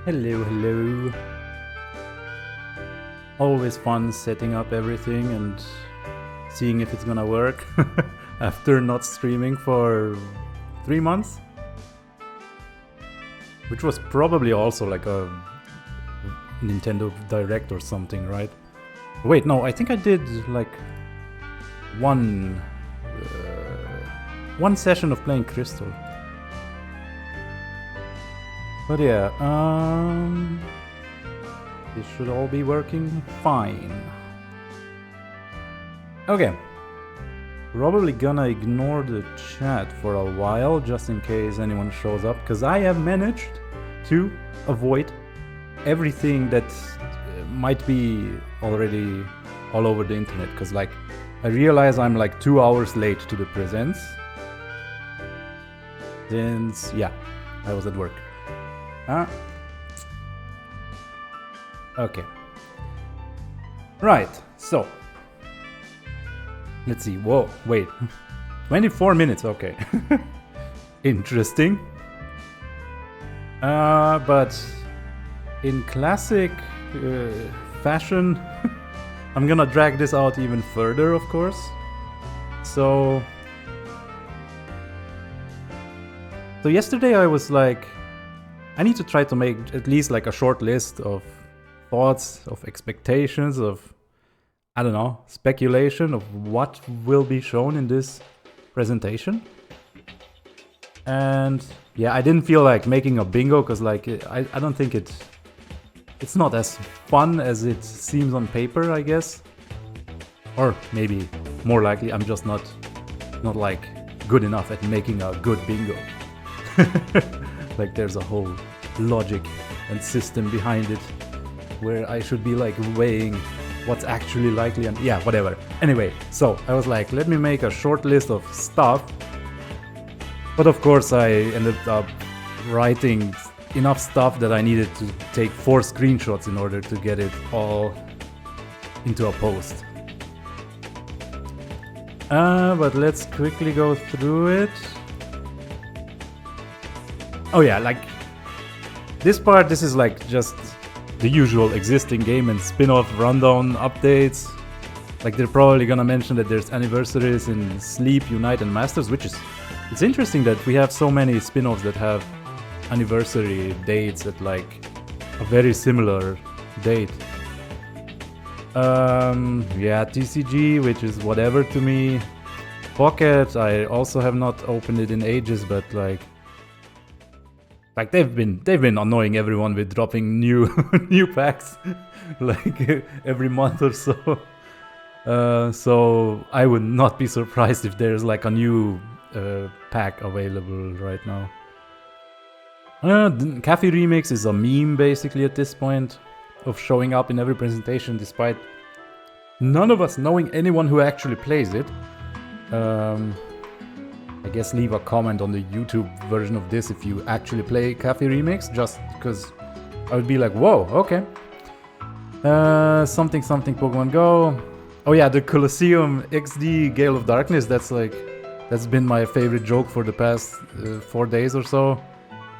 Hello, hello. Always fun setting up everything and seeing if it's gonna work after not streaming for 3 months. Which was probably also like a Nintendo Direct or something, right? Wait, no, I think I did like one session of playing Crystal. But yeah, this should all be working fine. Okay. Probably gonna ignore the chat for a while, just in case anyone shows up, because I have managed to avoid everything that might be already all over the internet, because like I realize I'm like 2 hours late to the presents, since yeah, I was at work. Okay. Right, so let's see. Whoa, wait. 24 minutes, okay. Interesting. But in classic fashion, I'm gonna drag this out even further, of course. So yesterday I was like, I need to try to make at least like a short list of thoughts, of expectations, of, I don't know, speculation of what will be shown in this presentation. And yeah, I didn't feel like making a bingo because like I don't think it's not as fun as it seems on paper, I guess. Or maybe more likely I'm just not like good enough at making a good bingo. Like there's a whole logic and system behind it where I should be like weighing what's actually likely and yeah, whatever. Anyway, so I was like, let me make a short list of stuff. But of course I ended up writing enough stuff that I needed to take 4 screenshots in order to get it all into a post. But let's quickly go through it. Oh yeah, like this part, this is like just the usual existing game and spin-off rundown updates. Like they're probably gonna mention that there's anniversaries in Sleep, Unite and Masters, which is, it's interesting that we have so many spin-offs that have anniversary dates at like a very similar date. Yeah, TCG, which is whatever to me. Pocket, I also have not opened it in ages, but like they've been annoying everyone with dropping new new packs like every month or so. So I would not be surprised if there's like a new pack available right now. Cafe Remix is a meme basically at this point of showing up in every presentation despite none of us knowing anyone who actually plays it. I guess leave a comment on the YouTube version of this if you actually play Cafe Remix, just because I would be like, whoa, okay. Something Pokemon Go. Oh yeah, the Colosseum XD Gale of Darkness, that's been my favorite joke for the past 4 days or so.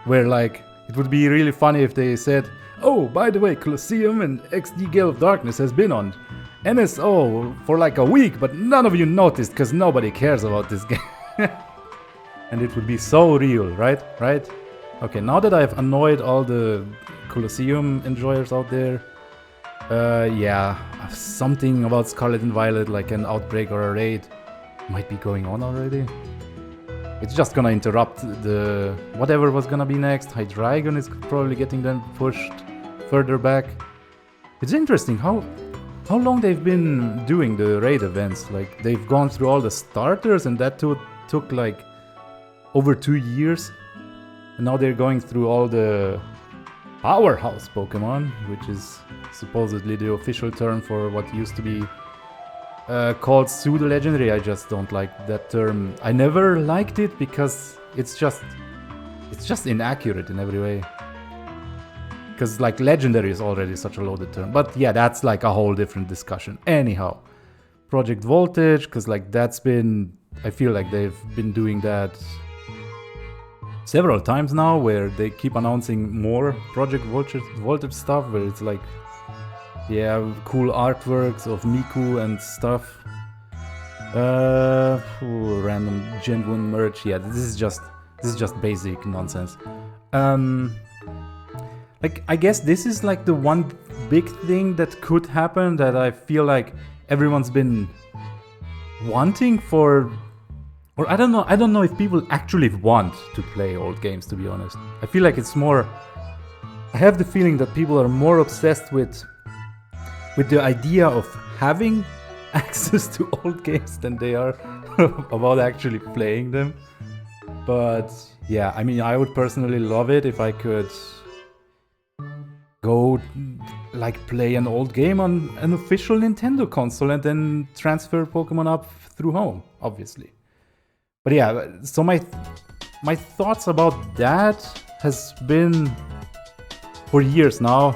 Where like, it would be really funny if they said, oh, by the way, Colosseum and XD Gale of Darkness has been on NSO for like a week, but none of you noticed because nobody cares about this game. And it would be so real, right? Right? Okay, now that I've annoyed all the Colosseum enjoyers out there, yeah, something about Scarlet and Violet, like an outbreak or a raid, might be going on already. It's just gonna interrupt the whatever was gonna be next. Hydreigon is probably getting them pushed further back. It's interesting how long they've been doing the raid events. Like they've gone through all the starters and that took like over 2 years. And now they're going through all the powerhouse Pokemon, which is supposedly the official term for what used to be called pseudo-legendary. I just don't like that term. I never liked it because it's just inaccurate in every way. Because like legendary is already such a loaded term. But yeah, that's like a whole different discussion. Anyhow, Project Voltage, because like that's been, I feel like they've been doing that several times now where they keep announcing more Project Voltage stuff, where it's like, yeah, cool artworks of Miku and stuff. Random Gen 1 merch. Yeah, this is just basic nonsense. Like, I guess this is like the one big thing that could happen that I feel like everyone's been wanting for, or I don't know if people actually want to play old games, to be honest. I feel like it's more, I have the feeling that people are more obsessed with the idea of having access to old games than they are about actually playing them. But yeah, I mean, I would personally love it if I could go like play an old game on an official Nintendo console and then transfer Pokemon up through home, obviously. But yeah, so my thoughts about that has been for years now.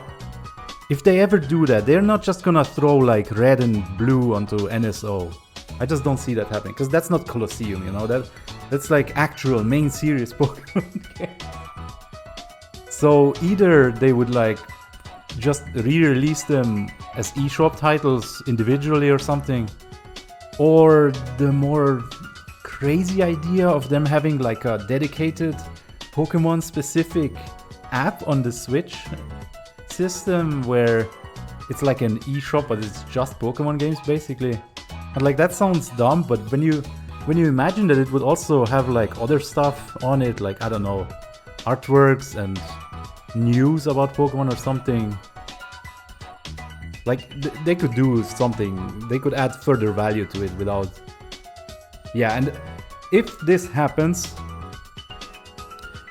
If they ever do that, they're not just gonna throw like red and blue onto NSO. I just don't see that happening, because that's not Colosseum, you know, that's like actual main series Pokemon game. So either they would like just re-release them as eShop titles individually or something, or the more crazy idea of them having like a dedicated Pokemon specific app on the Switch system where it's like an eShop but it's just Pokemon games basically. And like that sounds dumb, but when you imagine that it would also have like other stuff on it, like I don't know, artworks and news about Pokemon or something, like they could do something, they could add further value to it without, yeah. And if this happens,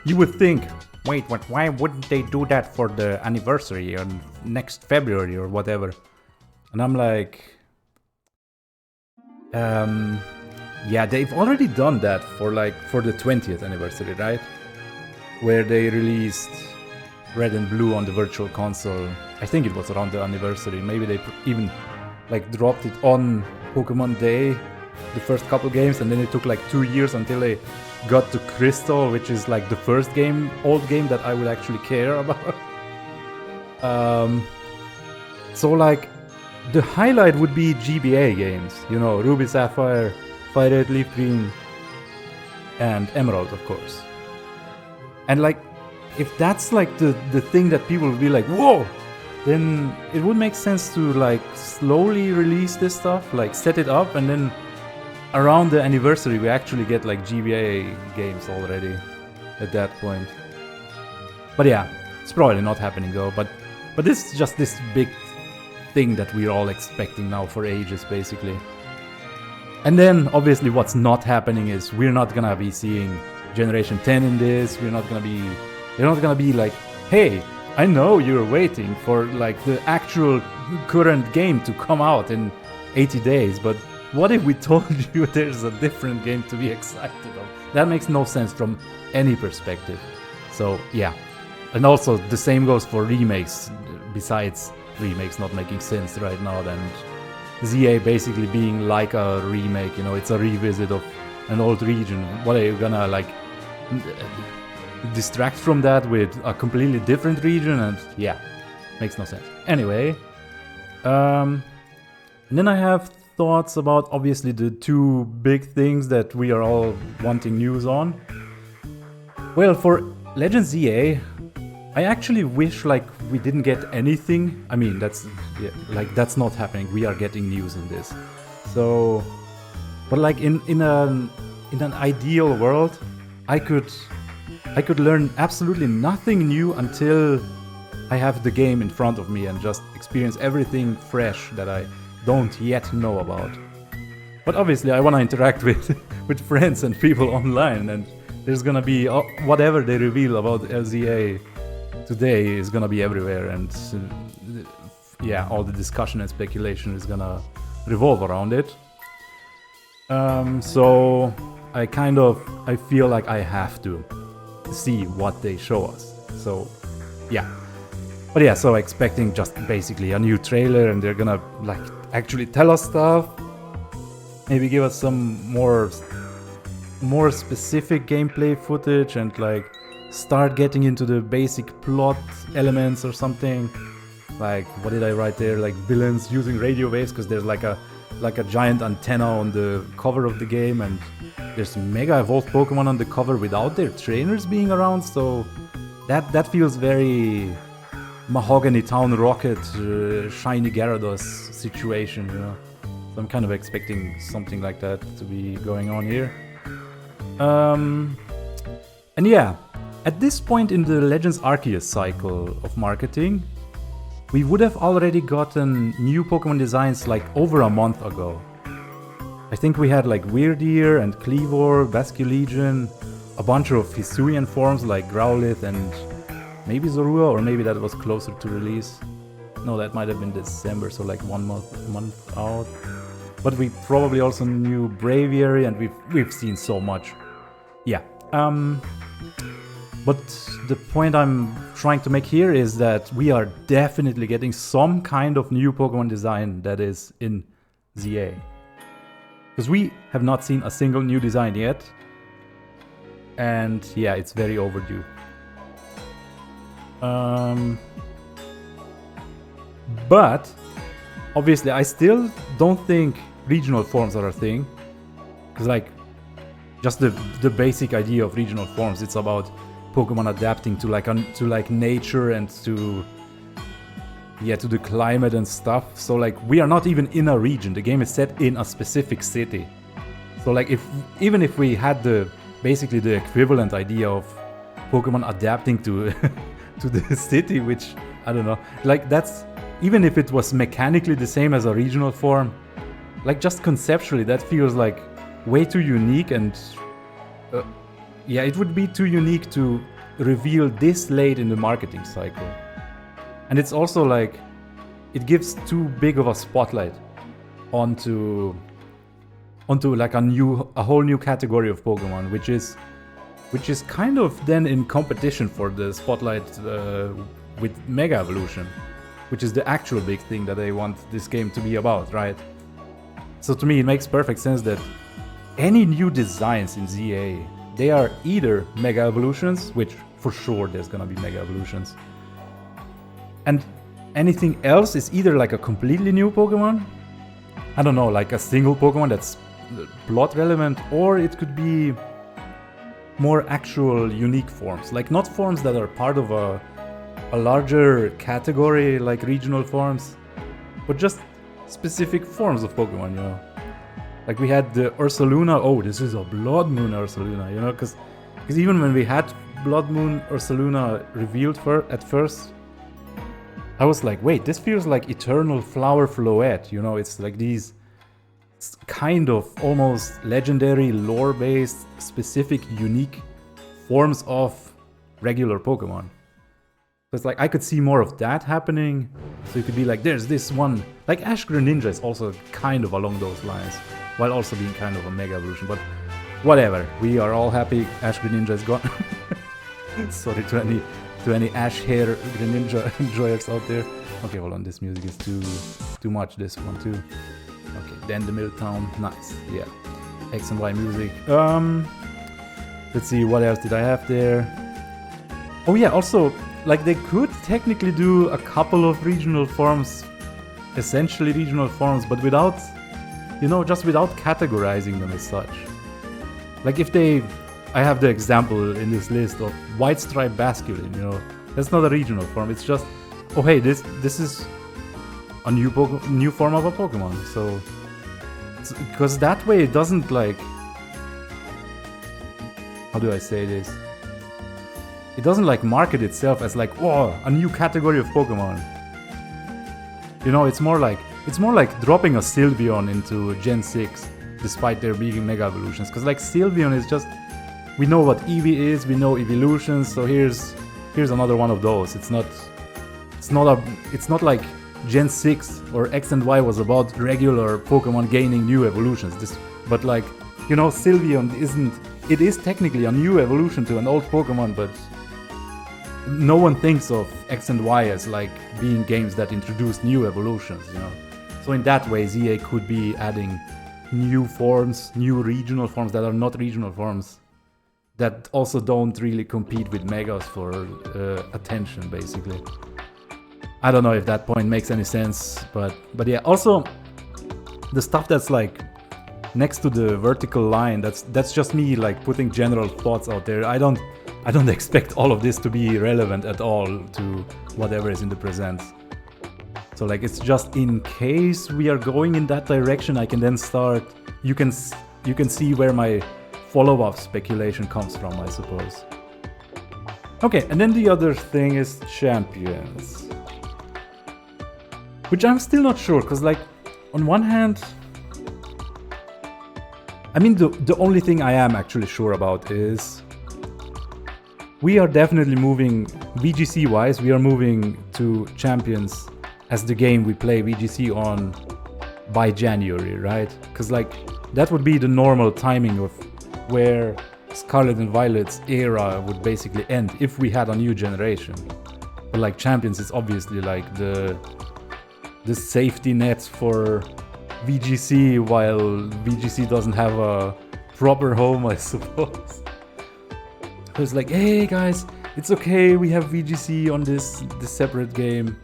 you would think, wait, why wouldn't they do that for the anniversary on next February or whatever? And I'm like, yeah, they've already done that for the 20th anniversary, right? Where they released Red and Blue on the Virtual Console. I think it was around the anniversary. Maybe they even like dropped it on Pokemon Day, the first couple games, and then it took like 2 years until they got to Crystal, which is like the first old game that I would actually care about. So like the highlight would be GBA games, you know, Ruby Sapphire, Fire Red, Leaf Green, and Emerald, of course. And like, if that's like the thing that people will be like, whoa, then it would make sense to like slowly release this stuff, like set it up, and then around the anniversary we actually get like GBA games already at that point. But yeah, it's probably not happening though, but this is just this big thing that we're all expecting now for ages basically. And then obviously what's not happening is we're not gonna be seeing Generation 10 in this. They're not gonna be like, hey, I know you're waiting for like the actual current game to come out in 80 days, but what if we told you there's a different game to be excited of? That makes no sense from any perspective. So yeah. And also the same goes for remakes, besides remakes not making sense right now, then ZA basically being like a remake, you know, it's a revisit of an old region. What are you gonna like distract from that with a completely different region? And yeah, makes no sense. Anyway, and then I have thoughts about obviously the two big things that we are all wanting news on. Well, for Legends ZA, I actually wish like we didn't get anything. I mean, that's not happening. We are getting news in this. So, but like in an ideal world, I could learn absolutely nothing new until I have the game in front of me and just experience everything fresh that I don't yet know about. But obviously I want to interact with friends and people online, and there's gonna be whatever they reveal about LZA today is gonna be everywhere, and yeah, all the discussion and speculation is gonna revolve around it. So I feel like I have to see what they show us. So yeah. But yeah, so expecting just basically a new trailer, and they're gonna like actually tell us stuff. Maybe give us some more more specific gameplay footage and like start getting into the basic plot elements or something. Like, what did I write there? Like villains using radio waves, because there's like a giant antenna on the cover of the game, and there's mega evolved Pokemon on the cover without their trainers being around, so that feels very Mahogany Town Rocket, Shiny Gyarados situation, you know. So I'm kind of expecting something like that to be going on here. And yeah, at this point in the Legends Arceus cycle of marketing, we would have already gotten new Pokemon designs like over a month ago. I think we had like Weirdeer and Cleavor, Basculegion, a bunch of Hisuian forms like Growlithe and maybe Zorua, or maybe that was closer to release. No, that might have been December, so like one month out. But we probably also knew Braviary, and we've seen so much. Yeah. But the point I'm trying to make here is that we are definitely getting some kind of new Pokemon design that is in ZA. Because we have not seen a single new design yet. And yeah, it's very overdue. But obviously I still don't think regional forms are a thing. Because like, just the basic idea of regional forms, it's about Pokemon adapting to like nature and to the climate and stuff. So like, we are not even in a region. The game is set in a specific city. So like, even if we had basically the equivalent idea of Pokemon adapting to to the city, which I don't know, like that's, even if it was mechanically the same as a regional form, like just conceptually that feels like way too unique, and yeah, it would be too unique to reveal this late in the marketing cycle. And it's also like, it gives too big of a spotlight onto like a whole new category of Pokemon, which is kind of then in competition for the spotlight with Mega Evolution, which is the actual big thing that they want this game to be about, right? So to me, it makes perfect sense that any new designs in ZA, they are either Mega Evolutions, which for sure there's gonna be Mega Evolutions, and anything else is either like a completely new Pokemon, I don't know, like a single Pokemon that's plot relevant, or it could be more actual unique forms, like not forms that are part of a larger category like regional forms, but just specific forms of Pokemon, you know. Like we had the Ursaluna, oh, this is a Blood Moon Ursaluna, you know, because even when we had Blood Moon Ursaluna revealed at first, I was like, wait, this feels like Eternal Flower Floette, you know, it's like these kind of almost legendary, lore-based, specific, unique forms of regular Pokemon. So it's like, I could see more of that happening. So it could be like, there's this one, like Ash Greninja is also kind of along those lines, while also being kind of a Mega Evolution, but whatever. We are all happy Ash Greninja is gone. Sorry to any Ash Hair Greninja enjoyers out there. Okay, hold on, this music is too much, this one too. Okay, then the Milltown, nice, yeah. X and Y music. Let's see, what else did I have there? Oh yeah, also, like they could technically do a couple of regional forms, essentially regional forms, but without, you know, just without categorizing them as such. Like if I have the example in this list of White Stripe Basculin, you know, that's not a regional form, it's just, oh hey, this is a new form of a Pokemon, so, because that way it doesn't like, how do I say this? It doesn't like market itself as like, oh, a new category of Pokemon. You know, it's more like dropping a Sylveon into Gen 6, despite there being Mega Evolutions. Because like Sylveon is just, we know what Eevee is, we know evolutions, so here's another one of those. It's not like Gen 6 or X and Y was about regular Pokemon gaining new evolutions. But like, you know, Sylveon it is technically a new evolution to an old Pokemon, but no one thinks of X and Y as like being games that introduce new evolutions, you know. So in that way, ZA could be adding new forms, new regional forms that are not regional forms, that also don't really compete with megas for attention, basically. I don't know if that point makes any sense, but yeah. Also, the stuff that's like next to the vertical line, that's just me like putting general thoughts out there. I don't expect all of this to be relevant at all to whatever is in the presents. So like, it's just in case we are going in that direction, I can then start. You can see where my follow-up speculation comes from, I suppose. Okay, and then the other thing is champions, which I'm still not sure, because like, on one hand, I mean, the only thing I am actually sure about is we are definitely moving, VGC-wise, we are moving to champions as the game we play VGC on by January, right? Because like, that would be the normal timing of where Scarlet and Violet's era would basically end if we had a new generation. But like, champions is obviously like the safety net for VGC, while VGC doesn't have a proper home, I suppose. So it's like, hey guys, it's okay, we have VGC on this separate game.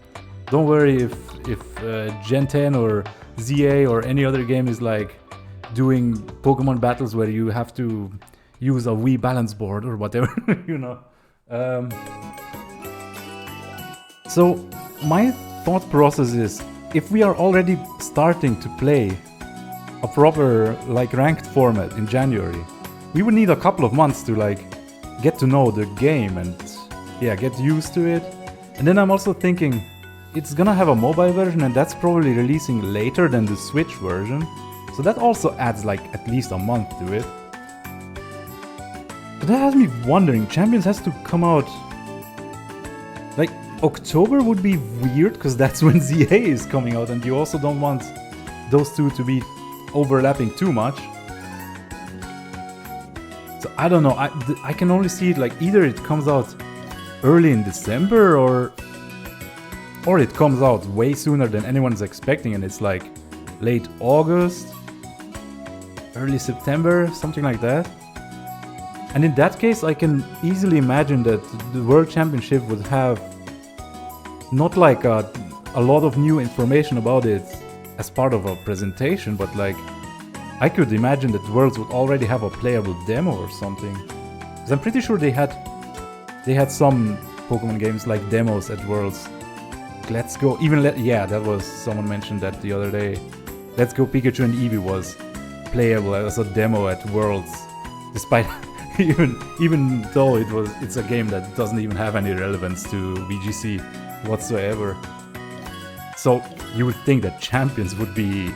Don't worry if Gen 10 or ZA or any other game is like doing Pokemon battles where you have to use a Wii balance board or whatever, you know. So my thought process is, if we are already starting to play a proper like ranked format in January, we would need a couple of months to like get to know the game and yeah, get used to it. And then I'm also thinking it's gonna have a mobile version, and that's probably releasing later than the Switch version. So that also adds like at least a month to it. But that has me wondering, Champions has to come out like October would be weird, because that's when ZA is coming out, and you also don't want those two to be overlapping too much. So I don't know, I can only see it like either it comes out early in December or it comes out way sooner than anyone's expecting, and it's like late August, early September, something like that. And in that case, I can easily imagine that the World Championship would have not like a lot of new information about it as part of a presentation, but like I could imagine that Worlds would already have a playable demo or something. Because I'm pretty sure they had some Pokemon games like demos at Worlds. Let's Go, yeah, that was, someone mentioned that the other day. Let's Go Pikachu and Eevee was playable as a demo at Worlds, despite even though it's a game that doesn't even have any relevance to VGC whatsoever. So you would think that Champions would be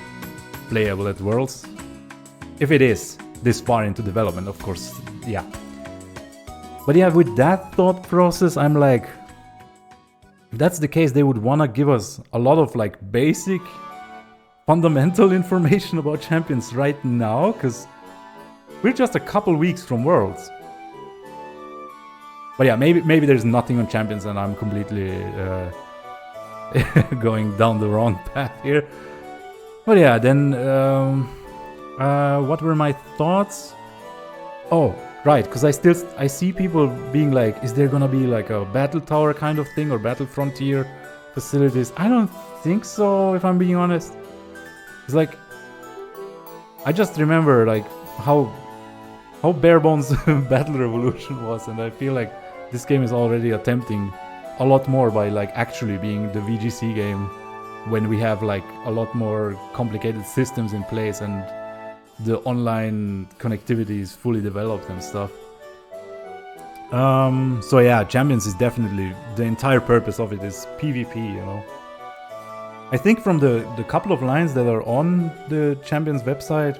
playable at Worlds, if it is this far into development, of course, yeah. But yeah, with that thought process, I'm like, if that's the case, they would want to give us a lot of like basic fundamental information about Champions right now, because we're just a couple weeks from Worlds. But yeah, maybe there's nothing on Champions and I'm completely going down the wrong path here. But yeah, then what were my thoughts? Oh, right, because I see people being like, is there gonna be like a battle tower kind of thing or battle frontier facilities? I don't think so, if I'm being honest. It's like, I just remember like how bare bones Battle Revolution was, and I feel like this game is already attempting a lot more by like actually being the VGC game when we have like a lot more complicated systems in place and the online connectivity is fully developed and stuff. So yeah, Champions is definitely, the entire purpose of it is PvP, you know. I think from the couple of lines that are on the Champions website.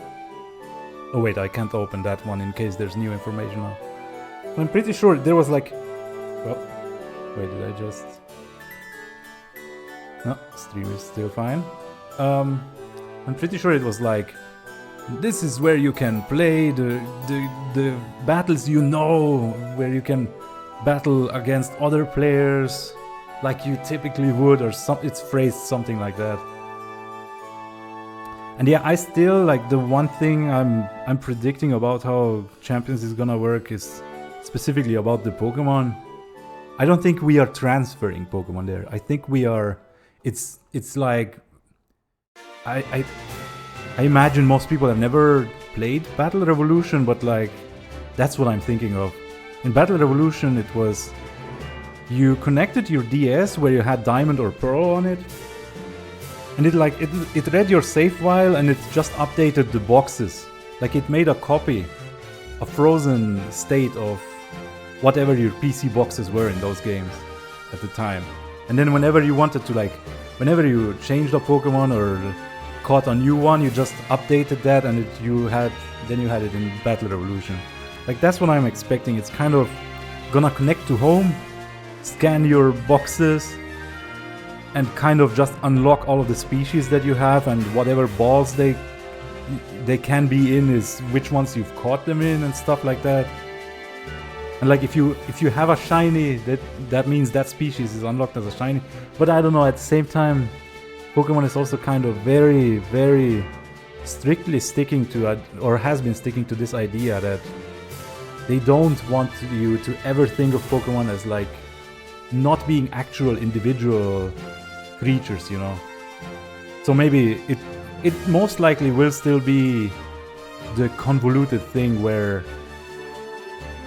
Oh wait, I can't open that one in case there's new information now. I'm pretty sure there was like, well, wait, did I just? No, stream is still fine. I'm pretty sure it was like, this is where you can play the battles, you know, where you can battle against other players like you typically would, or it's phrased something like that. And yeah, I still like the one thing I'm predicting about how Champions is gonna work is specifically about the Pokemon. I don't think we are transferring Pokemon there. I think we are. It's like I imagine most people have never played Battle Revolution, but like that's what I'm thinking of. In Battle Revolution, it was you connected your DS where you had Diamond or Pearl on it, and it read your save file and it just updated the boxes. Like it made a copy, a frozen state of whatever your PC boxes were in those games at the time. And then whenever you wanted to, like, whenever you changed a Pokemon or caught a new one, you just updated that and you had it in Battle Revolution. Like that's what I'm expecting. It's kind of gonna connect to home, scan your boxes, and kind of just unlock all of the species that you have, and whatever balls they can be in is which ones you've caught them in and stuff like that. And like if you have a shiny, that means that species is unlocked as a shiny. But I don't know, at the same time, Pokemon is also kind of very, very strictly sticking to, or has been sticking to this idea that they don't want you to ever think of Pokemon as like not being actual individual creatures, you know. So maybe it most likely will still be the convoluted thing where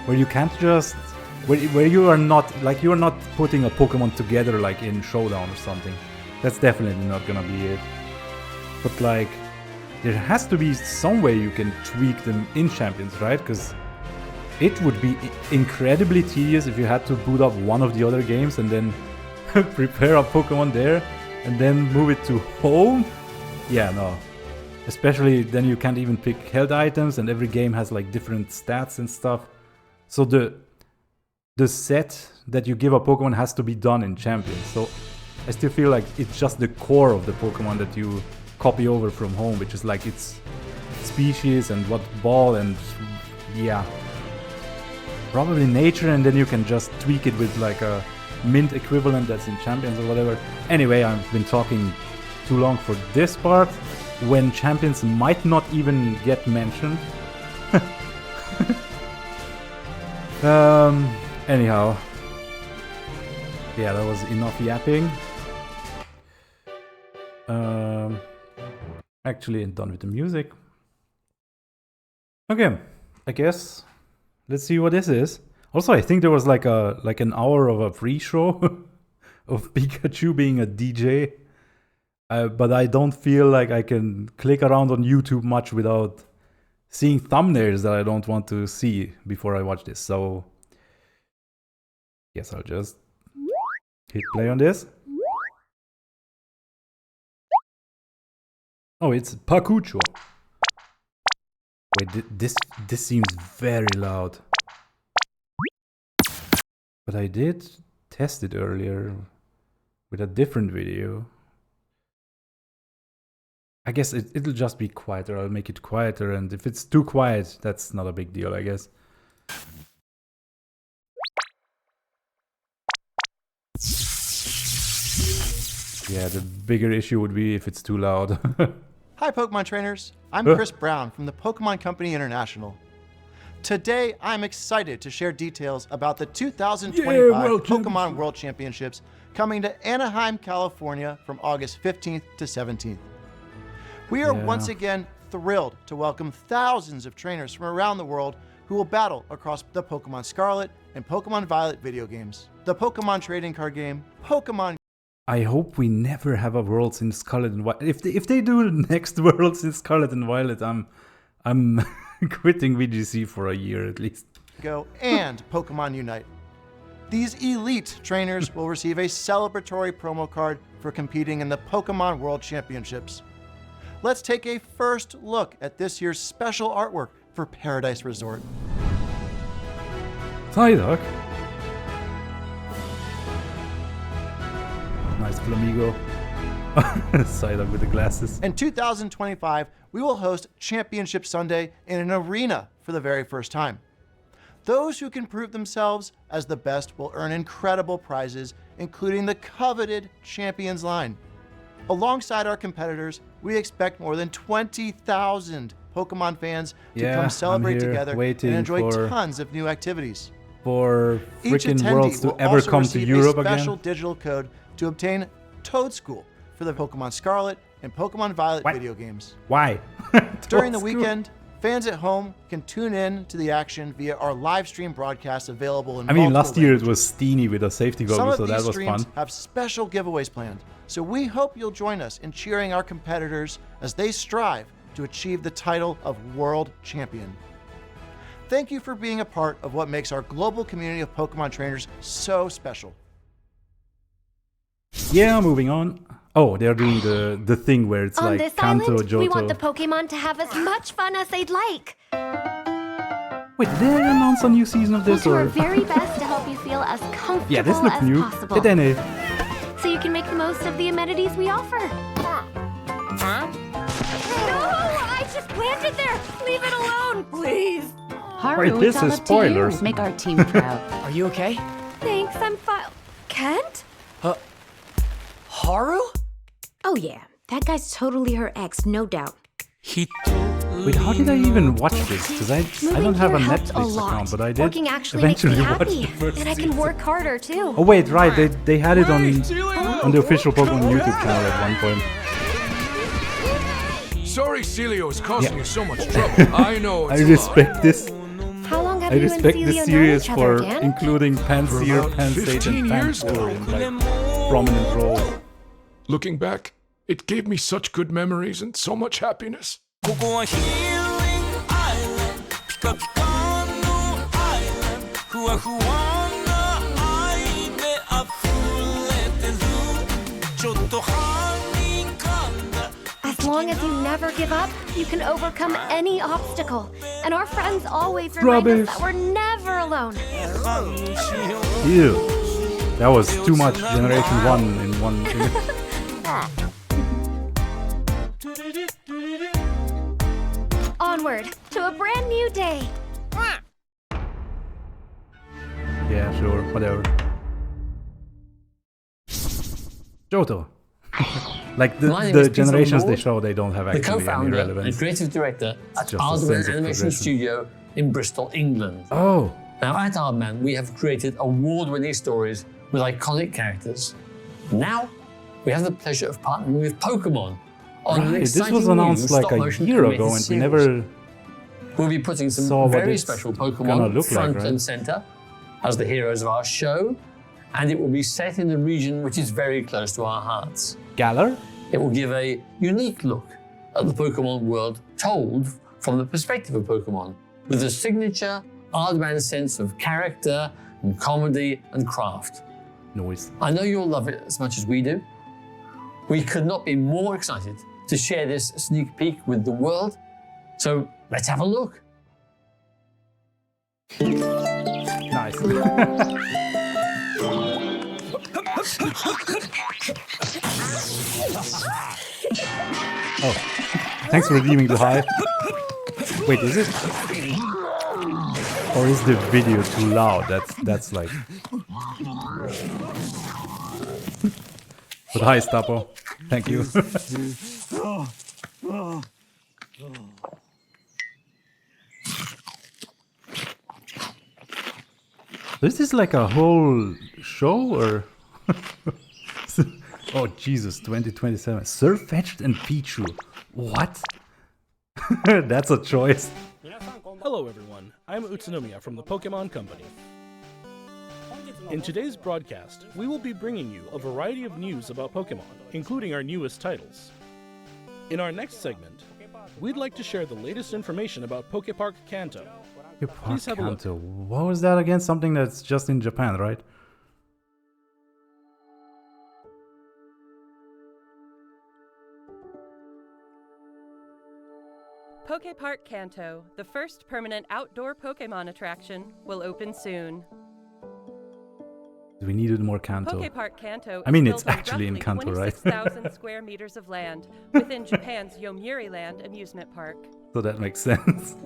you can't just where you are not putting a Pokemon together like in Showdown or something. That's definitely not gonna be it. But like there has to be some way you can tweak them in Champions, right? Because it would be incredibly tedious if you had to boot up one of the other games and then prepare a Pokemon there and then move it to home. Yeah, no. Especially then you can't even pick held items, and every game has like different stats and stuff. So the set that you give a Pokemon has to be done in Champions. So I still feel like it's just the core of the Pokemon that you copy over from home, which is like its species and what ball and yeah, probably nature, and then you can just tweak it with like a mint equivalent that's in Champions or whatever. Anyway, I've been talking too long for this part, when Champions might not even get mentioned. Anyhow, yeah, that was enough yapping. Actually, done with the music. Okay, I guess let's see what this is. Also, I think there was like an hour of a free show of Pikachu being a DJ, but I don't feel like I can click around on YouTube much without seeing thumbnails that I don't want to see before I watch this. So, yes, I'll just hit play on this. Oh, it's Pakucho. Wait, this seems very loud. But I did test it earlier with a different video. I guess it'll just be quieter. I'll make it quieter, and if it's too quiet, that's not a big deal, I guess. Yeah, the bigger issue would be if it's too loud. Hi Pokemon trainers, I'm Chris Brown from the Pokemon Company International. Today, I'm excited to share details about the 2025 Pokemon World Championships coming to Anaheim, California from August 15th to 17th. We are once again thrilled to welcome thousands of trainers from around the world who will battle across the Pokemon Scarlet and Pokemon Violet video games, the Pokemon trading card game, Pokemon. I hope we never have a Worlds in Scarlet and Violet. If they do the next Worlds in Scarlet and Violet, I'm quitting VGC for a year at least. Go and Pokemon Unite. These elite trainers will receive a celebratory promo card for competing in the Pokemon World Championships. Let's take a first look at this year's special artwork for Paradise Resort. Psyduck. Nice Flamigo. Psyduck with the glasses. In 2025, we will host Championship Sunday in an arena for the very first time. Those who can prove themselves as the best will earn incredible prizes, including the coveted Champions line. Alongside our competitors, we expect more than 20,000 Pokemon fans to Yeah, come I'm celebrate here together and waiting enjoy for- tons of new activities. For Each freaking attendee worlds to will ever also come to receive Europe a special again. digital code to obtain Toad School for the Pokemon Scarlet and Pokemon Violet What? video games. Why? During the That's cool. weekend, fans at home can tune in to the action via our live stream broadcast available in I mean, multiple last year it languages. was Steenie with a safety Some goggle, of so these that was streams fun. have special giveaways planned, so we hope you'll join us in cheering our competitors as they strive to achieve the title of World Champion. Thank you for being a part of what makes our global community of Pokemon trainers so special. Yeah, moving on. Oh, they're doing the thing where it's On like this Kanto, island, Johto. we want the Pokemon to have as much fun as they'd like. Wait, did they announce a new season of We'll this do our or? very best to help you feel as comfortable Yeah, this looks as new. possible, Did any? so you can make the most of the amenities we offer. Huh? No, I just planted there. Leave it alone, please. Haru, Wait, this it's all is up to you. spoilers. Make our team proud. Are you okay? Thanks, I'm fine. Kent? Haru? Oh yeah, that guy's totally her ex, no doubt. Wait, how did I even watch this? Because I Moving don't have a here helped Netflix lot. account, but I did Working actually makes me eventually watch happy, the first and I can season. work harder too. Oh wait, right, they had it on the official Pokemon YouTube channel at one point. Sorry Celio is causing you so much trouble. I know I it's a respect this. How long have I you and respect Celio this known series each other, for Dan? including Panseer, about Pansage, 15 and years Panpour in now. like prominent roles. Looking back, it gave me such good memories and so much happiness. As long as you never give up, you can overcome any obstacle. And our friends always remind Rubbish. us that we're never alone. Ew. That was too much Generation 1 in one. Onward to a brand new day. Yeah, sure, whatever. Johto. Like My name the is Peter generations they Lord, show, they don't have the actually any co-founder and relevance. creative director at just a Aardman sense of Animation progression. Studio in Bristol, England. Oh, Now at Aardman, we have created award-winning stories with iconic characters. Now, we have the pleasure of partnering with Pokémon on an right. This exciting was announced new like a stop-motion year animated ago, and we series. never. We'll be putting saw some what very it's special gonna Pokémon look like, front right? and center as the heroes of our show, and it will be set in a region which is very close to our hearts. Galar? It will give a unique look at the Pokemon world told from the perspective of Pokemon, with a signature Aardman sense of character and comedy and craft. Noise. I know you'll love it as much as we do. We could not be more excited to share this sneak peek with the world. So let's have a look. Nice. Oh, thanks for redeeming the high. Wait, is it? Or is the video too loud? That's like. But hi, Stapo. Thank you. This is like a whole show, or? Oh Jesus, 2027. Surfetched and Pichu. What? That's a choice. Hello everyone, I'm Utsunomiya from the Pokémon Company. In today's broadcast, we will be bringing you a variety of news about Pokémon, including our newest titles. In our next segment, we'd like to share the latest information about Poképark Kanto. Please have a look. Kanto. What was that again? Something that's just in Japan, right? Poképark Kanto, the first permanent outdoor Pokémon attraction, will open soon. We needed more Kanto. Poképark Kanto I mean, is it's built on actually in roughly Kanto, right? 26,000 square meters of land within Japan's Yomiuri Land amusement park. So that makes sense.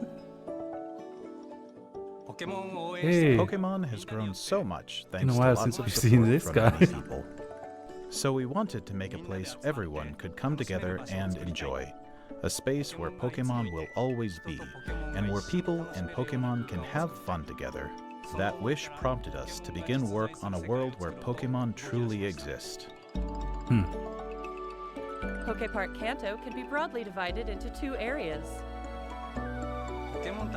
Hey, Pokemon has grown so much been thanks a to while lots since of we've support seen this from guy. many people. So we wanted to make a place everyone could come together and enjoy. A space where Pokémon will always be, and where people and Pokémon can have fun together. That wish prompted us to begin work on a world where Pokémon truly exist. Poképark Kanto can be broadly divided into two areas.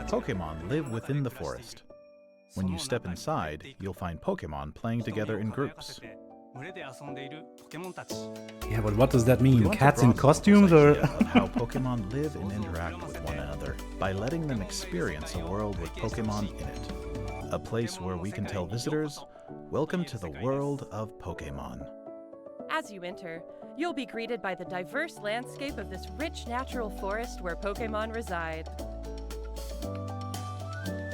Pokémon live within the forest. When you step inside, you'll find Pokémon playing together in groups. Yeah, but what does that mean? Cats in costumes or? Of how Pokémon live and interact with one another by letting them experience a world with Pokémon in it. A place where we can tell visitors, welcome to the world of Pokémon. As you enter, you'll be greeted by the diverse landscape of this rich natural forest where Pokémon reside.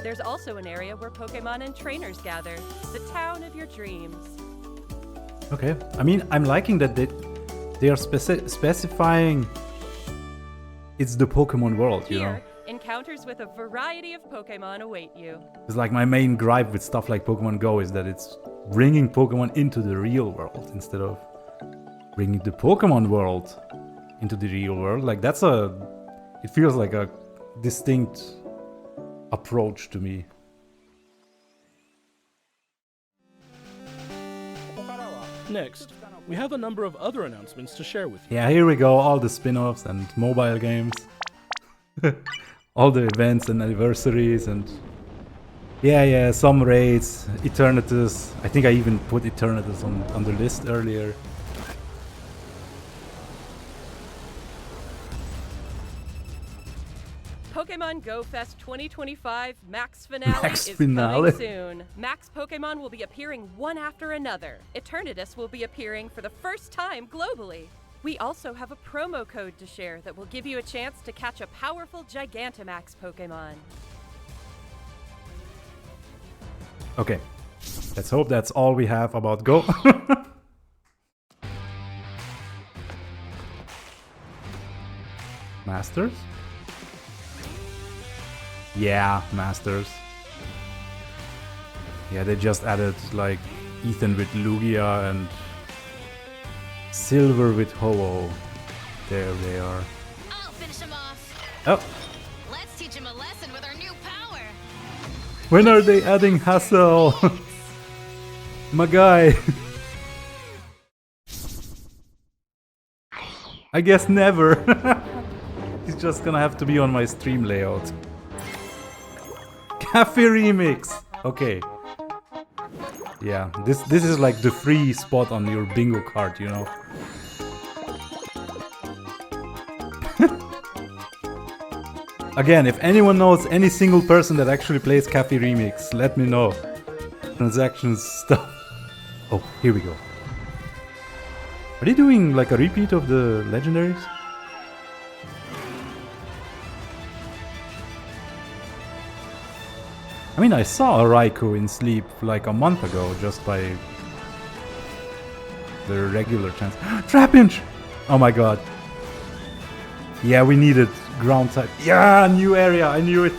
There's also an area where Pokémon and trainers gather, the town of your dreams. Okay, I mean, I'm liking that they are specifying it's the Pokemon world, you know? Here, encounters with a variety of Pokémon await you. It's like my main gripe with stuff like Pokemon Go is that it's bringing Pokemon into the real world instead of bringing the Pokemon world into the real world. Like it feels like a distinct approach to me. Next, we have a number of other announcements to share with you. Yeah, here we go, all the spin-offs and mobile games. All the events and anniversaries and... Yeah, some raids, Eternatus. I think I even put Eternatus on the list earlier. Pokemon Go Fest 2025 Max Finale Max is Finale? coming soon. Max Pokemon will be appearing one after another. Eternatus will be appearing for the first time globally. We also have a promo code to share that will give you a chance to catch a powerful Gigantamax Pokemon. Okay, let's hope that's all we have about Go. Masters? Yeah, Masters. Yeah, they just added like Ethan with Lugia and Silver with Ho-Oh. There they are. I'll finish him off. Oh, Let's teach him a lesson with our new power. when are they adding Hassel? My guy. I guess never. He's just gonna have to be on my stream layout. Cafe Remix. Okay. Yeah, this is like the free spot on your bingo card, you know. Again, if anyone knows any single person that actually plays Cafe Remix, let me know. Transactions stuff. Oh, here we go. Are they doing like a repeat of the legendaries? I mean, I saw a Raikou in Sleep like a month ago just by the regular chance. Trapinch! Oh my god. Yeah, we needed ground type. Yeah, new area, I knew it.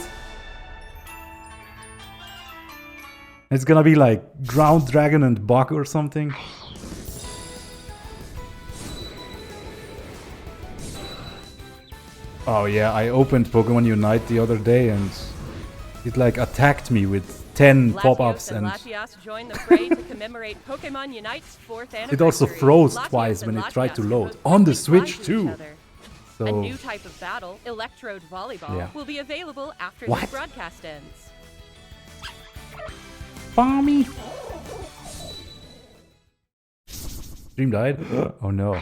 It's gonna be like Ground Dragon and Bug or something. Oh yeah, I opened Pokemon Unite the other day and it like attacked me with 10 pop-ups and Latias joined the fray to commemorate Pokemon Unite's 4th anniversary. it also froze Latias twice and when it tried to Latias load. can On the both quickly Switch fly to too. each other. So A new type of battle, Electrode Volleyball, Yeah. will be available after What? this broadcast ends. Bommy. Stream died? Oh no.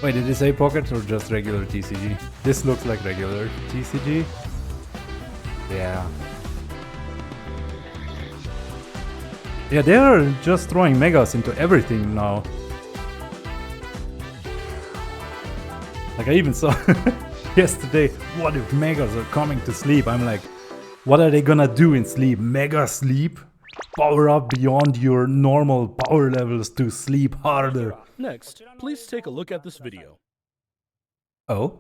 Wait, did it say pocket or just regular TCG? This looks like regular TCG. Yeah. Yeah, they are just throwing megas into everything now. Like I even saw yesterday, what if megas are coming to Sleep? I'm like, what are they gonna do in Sleep? Mega Sleep? Power up beyond your normal power levels to sleep harder. Next, please take a look at this video. Oh?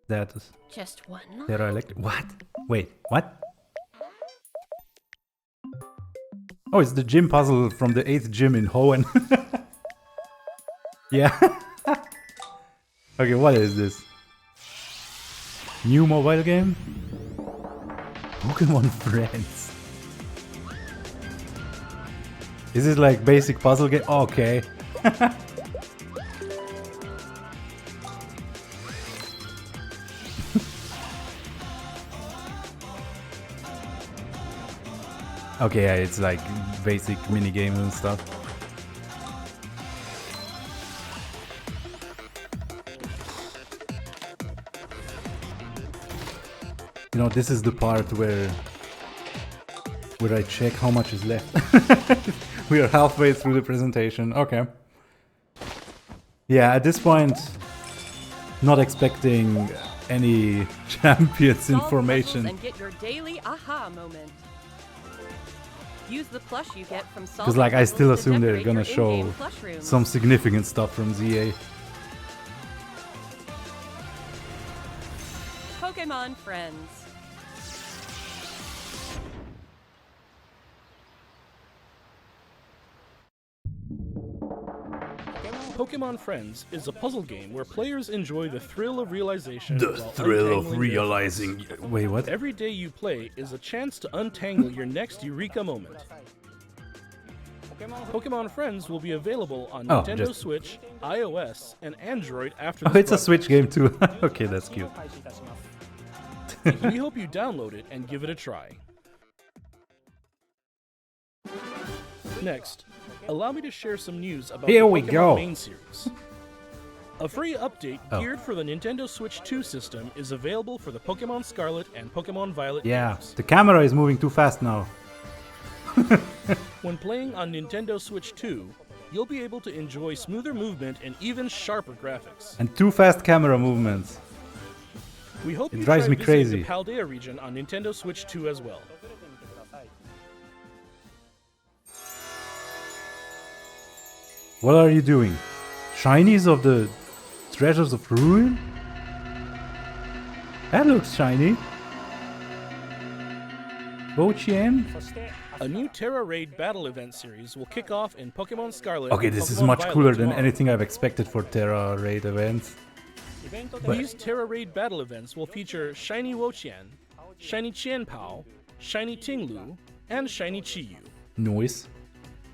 That is Just one. Terra Electric. What? Wait, what? Oh, it's the gym puzzle from the 8th gym in Hoenn. Yeah. Okay, what is this? New mobile game? Pokémon Friends. Is it like basic puzzle game? Okay. Okay, yeah, it's like basic mini games and stuff. You know, this is the part where I check how much is left. We are halfway through the presentation. Okay. Yeah, at this point, not expecting any champions information. And get your daily aha moment. Use the plush you get from Because like I still assume they're decorate gonna your show in-game plush rooms. some significant stuff from ZA. Pokémon Friends. Pokémon Friends is a puzzle game where players enjoy the thrill of realization. The while thrill of untangling their realizing. thoughts. Wait, what? Every day you play is a chance to untangle your next eureka moment. Pokémon Friends will be available on Oh, Nintendo just- Switch, iOS, and Android after Oh, this it's a Switch game too. Okay, that's cute. broadcast. We hope you download it and give it a try. Next, allow me to share some news about Here the we Pokémon go. main series. A free update Oh. geared for the Nintendo Switch 2 system is available for the Pokémon Scarlet and Pokémon Violet Yeah, games. the camera is moving too fast now. When playing on Nintendo Switch 2, you'll be able to enjoy smoother movement and even sharper graphics. And too fast camera movements. We hope It you drives try me visiting crazy. the Paldea region on Nintendo Switch 2 as well. What are you doing? Shinies of the Treasures of Ruin? That looks shiny. Bochien? A new Terra Raid battle event series will kick off in Pokemon Scarlet. Okay, and this is Pokemon much Violet cooler than tomorrow. anything I've expected for Terra Raid events. But- These Terra Raid battle events will feature Shiny Woqian, Shiny Qianpao, Shiny Tinglu, and Shiny Chiyu. Noise.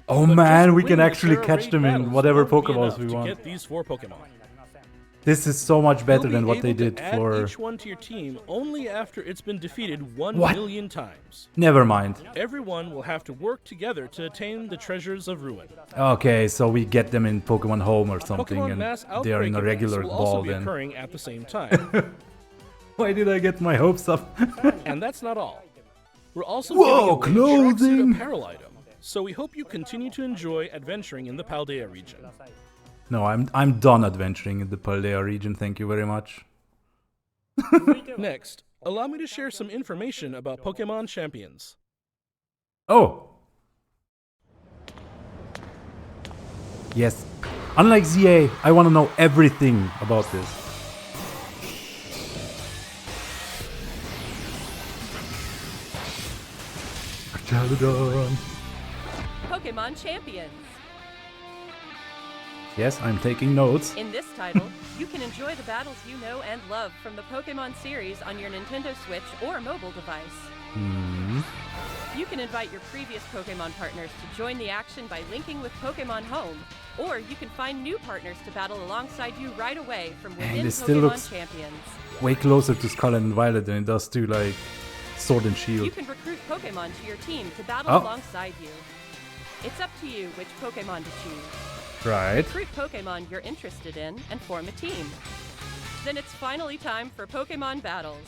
Oh But man, just we win can the actually Terra catch Raid them in battles whatever won't be Pokeballs enough we to want. get these 4 Pokemon. This is so much better You'll than be what they able to did add for... each one to your team only after it's been defeated 1 What? million times. Never mind. Everyone will have to work together to attain the treasures of ruin. Okay, so we get them in Pokemon Home or something Pokemon Mass and they're in Outbreak a regular events will also ball be then. occurring at the same time. Why did I get my hopes up? And that's not all. We're also Whoa, giving away a clothing! tracksuit apparel item, so we hope you continue to enjoy adventuring in the Paldea region. No, I'm done adventuring in the Paldea region, thank you very much. Next, allow me to share some information about Pokemon Champions. Oh! Yes. Unlike ZA, I want to know everything about this. Pokemon Champions. Yes, I'm taking notes. In this title, you can enjoy the battles you know and love from the Pokemon series on your Nintendo Switch or mobile device. You can invite your previous Pokemon partners to join the action by linking with Pokemon Home, or you can find new partners to battle alongside you right away from within this still Pokemon looks Champions. Way closer to Scarlet and Violet than it does to, like, Sword and You Shield. can recruit Pokemon to your team to battle Oh. alongside you. It's up to you which Pokemon to choose. Right. Recruit Pokemon you're interested in and form a team. Then it's finally time for Pokemon battles.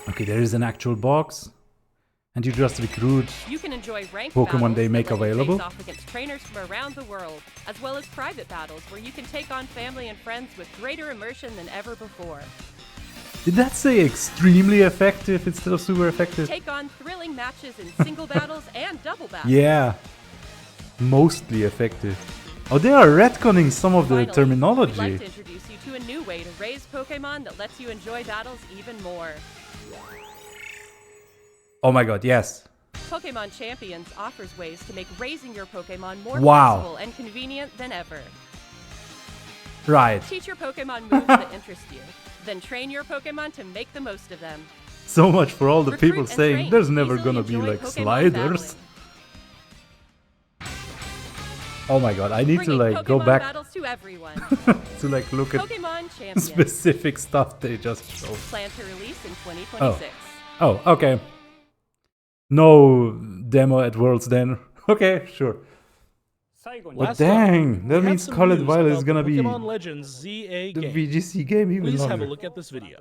Okay, there is an actual box. And you just recruit. You can enjoy ranked Pokemon battles they that make let you available? face off against trainers from around the world, as well as private battles where you can take on family and friends with greater immersion than ever before. Did that say extremely effective instead of super effective? Take on thrilling matches in single battles and double battles. Yeah. Mostly effective. Oh, they are retconning some of the Finally, terminology. we'd like to introduce you to a new way to raise Pokémon that lets you enjoy battles even more. Oh my god, yes. Pokémon Champions offers ways to make raising your Pokémon more Wow. flexible and convenient than ever. Right. Teach your Pokemon moves that interest you, then train your Pokemon to make the most of them. So much for all the Recruit people and saying train there's to never easily gonna be enjoy like Pokemon sliders. battling. Oh my god, I need to Bringing like go Pokemon back battles to everyone. to like look at Pokemon Champions. specific stuff they just showed. Plan to release in 2026. Oh, okay. No demo at Worlds then. Okay, sure. But Last dang, up, we that have means some Scarlet news Violet about is the gonna be Pokemon Legends ZA the game. VGC game even Please longer. have a look at this video.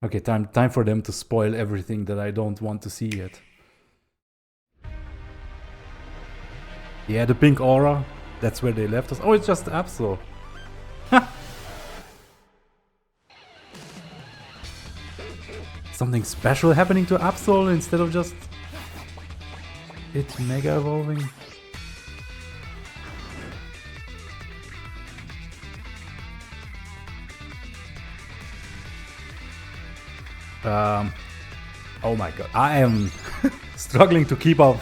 Okay, time for them to spoil everything that I don't want to see yet. Yeah, the pink aura. That's where they left us. Oh, it's just Absol. Something special happening to Absol instead of just it mega evolving. Oh my god, I am struggling to keep up.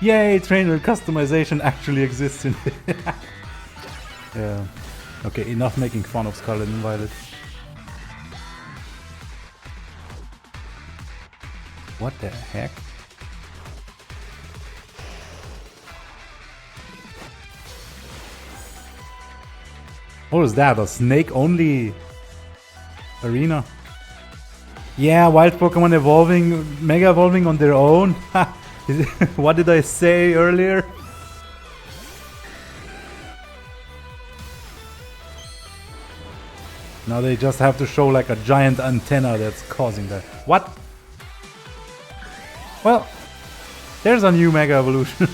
Yay, trainer customization actually exists in Yeah. Okay, enough making fun of Scarlet and Violet. What the heck? What was that? A snake-only arena? Yeah, wild Pokemon evolving, mega evolving on their own. What did I say earlier? Now they just have to show like a giant antenna that's causing that. What? Well, there's a new Mega Evolution.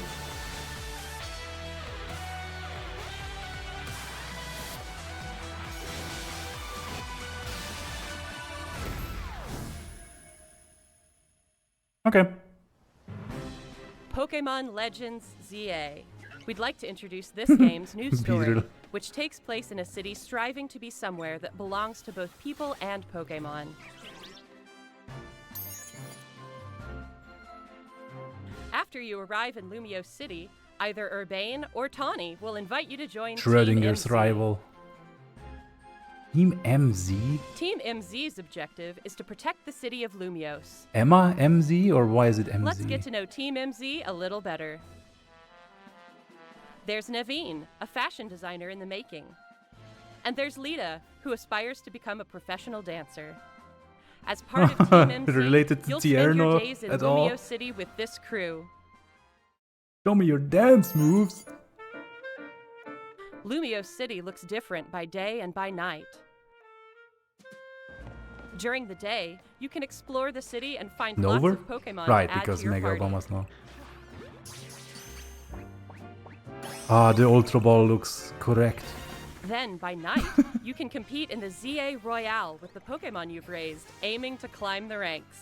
Okay. Pokemon Legends ZA. We'd like to introduce this game's new story, Beetle. which takes place in a city striving to be somewhere that belongs to both people and Pokemon. After you arrive in Lumio City, either Urbane or Tawny will invite you to join Schrodinger's Team MZ. rival. Team MZ? Team MZ's objective is to protect the city of Lumios. Emma MZ, or why is it MZ? Let's get to know Team MZ a little better. There's Naveen, a fashion designer in the making. And there's Lita, who aspires to become a professional dancer. As part of Team MZ, Related to you'll spend your Tierno days in at Lumio all? City with this crew. Show me your dance moves. Lumio City looks different by day and by night. During the day, you can explore the city and find lots Nover? of Pokemon Right, to add because to your Mega party. Obamas now. Ah, the Ultra Ball looks correct. Then, by night, you can compete in the ZA Royale with the Pokemon you've raised, aiming to climb the ranks.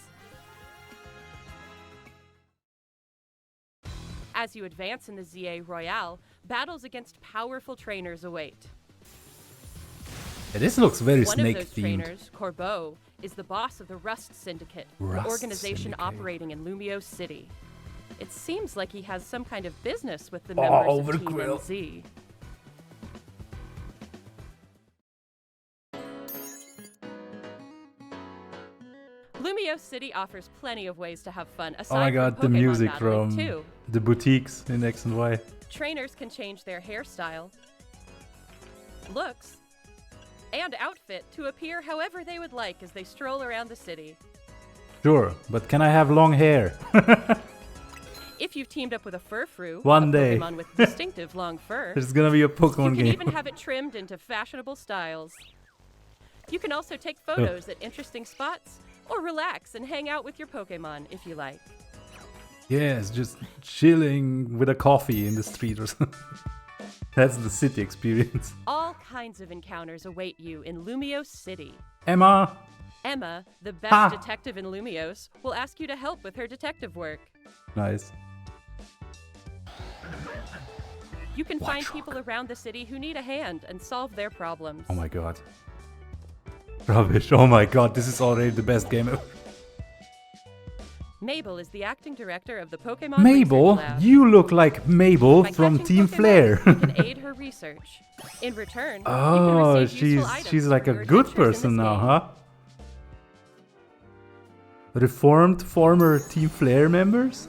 As you advance in the ZA Royale, battles against powerful trainers await. Yeah, this looks very One snake of those themed. trainers, Corbeau, is the boss of the Rust Syndicate, Rust an organization Syndicate. operating in Lumio City. It seems like he has some kind of business with the Oh, members of Team Overquill. MZ. Lumio City offers plenty of ways to have fun aside Oh my god, the from Pokemon music battling, from too. the boutiques in X and Y. Trainers can change their hairstyle, looks, and outfit to appear however they would like as they stroll around the city. Sure, but can I have long hair? If you've teamed up with a Furfrou, One a day. Pokemon with distinctive long fur, There's gonna be a you Pokemon can game. even have it trimmed into fashionable styles. You can also take photos at interesting spots, or relax and hang out with your Pokemon if you like. Yes, just chilling with a coffee in the street or something. That's the city experience. All kinds of encounters await you in Lumio City. Emma! Emma, the best detective in Lumios, will ask you to help with her detective work. Nice. You can find people around the city who need a hand and solve their problems. Oh my god. Rubbish. Oh my god, this is already the best game ever. Mabel is the acting director of the Pokémon Mabel? Research Lab. You look like Mabel By from catching Team Pokémon, Flare. you can aid her research. In return, you can Oh, receive useful items she's like a for your good adventures in person this now, game. huh? Reformed former Team Flare members?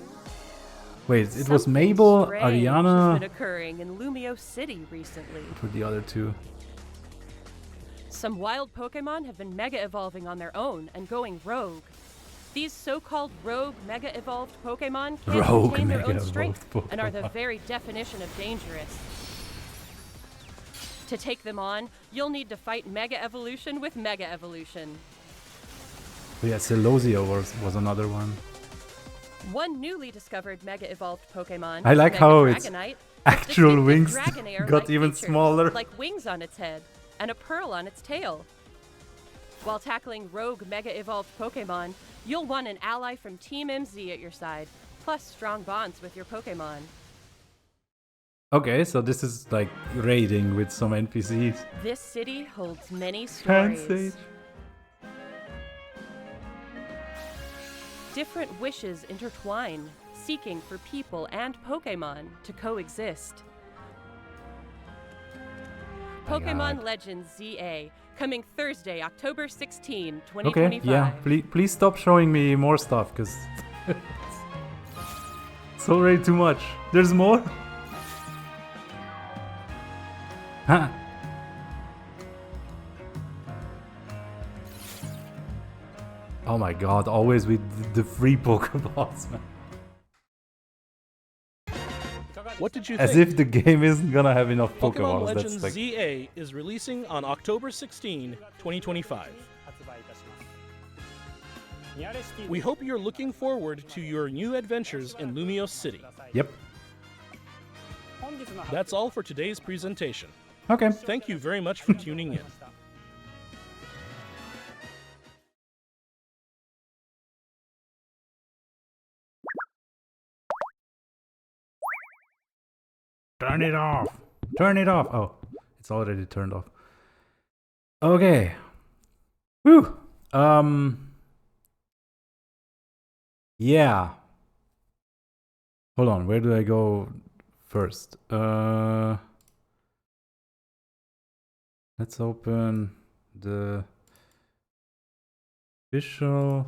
Wait, it was Something Mabel, strange has Ariana. been occurring in Lumio City recently. What were the other two? Some wild Pokémon have been mega evolving on their own and going rogue. These so-called rogue mega evolved Pokémon can't Rogue contain their own mega strength evolved and are the Pokemon. very definition of dangerous. To take them on, you'll need to fight Mega Evolution with Mega Evolution. Oh yeah, Celosia was another one. One newly discovered Mega evolved Pokemon, I like Mega how its Dragonite, actual has wings distinctive Dragonair-like got even features, smaller. like wings on its head and a pearl on its tail. While tackling rogue Mega evolved Pokemon, you'll want an ally from Team MZ at your side, plus strong bonds with your Pokemon. Okay, so this is like raiding with some NPCs. This city holds many Hand stories. Sage. Different wishes intertwine, seeking for people and Pokémon to coexist. Pokemon Legends ZA, coming Thursday, October 16, 2025. Okay, yeah, please stop showing me more stuff, because it's already too much. There's more? Huh. Oh my god, always with the free Pokeballs, man. What did you As think? if the game isn't gonna have enough Pokemon Pokeballs. Legends That's like... ZA is releasing on October 16, 2025. We hope you're looking forward to your new adventures in Lumio City. Yep. That's all for today's presentation. Okay. Thank you very much for tuning in. Turn it off! Turn it off! Oh, it's already turned off. Okay. Whew! Yeah. Hold on, where do I go first? Let's open the official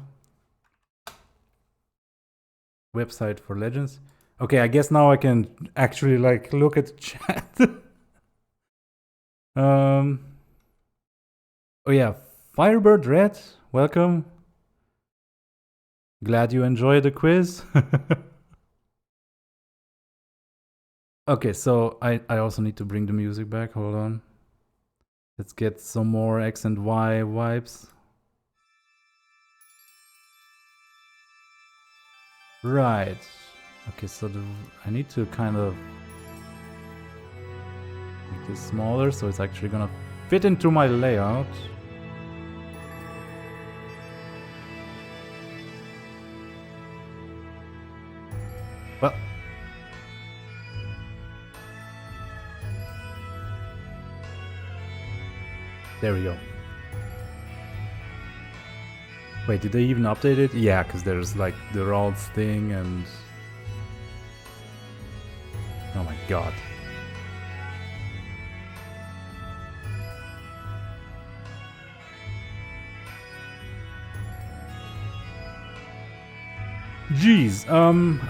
website for Legends. Okay, I guess now I can actually like look at the chat. Oh yeah, Firebird Red, welcome. Glad you enjoyed the quiz. Okay, so I also need to bring the music back. Hold on. Let's get some more X and Y vibes. Right. Okay, so I need to kind of make this smaller so it's actually gonna fit into my layout. Well, there we go. Wait, did they even update it? Yeah, because there's like the routes thing and... Oh my god. Jeez,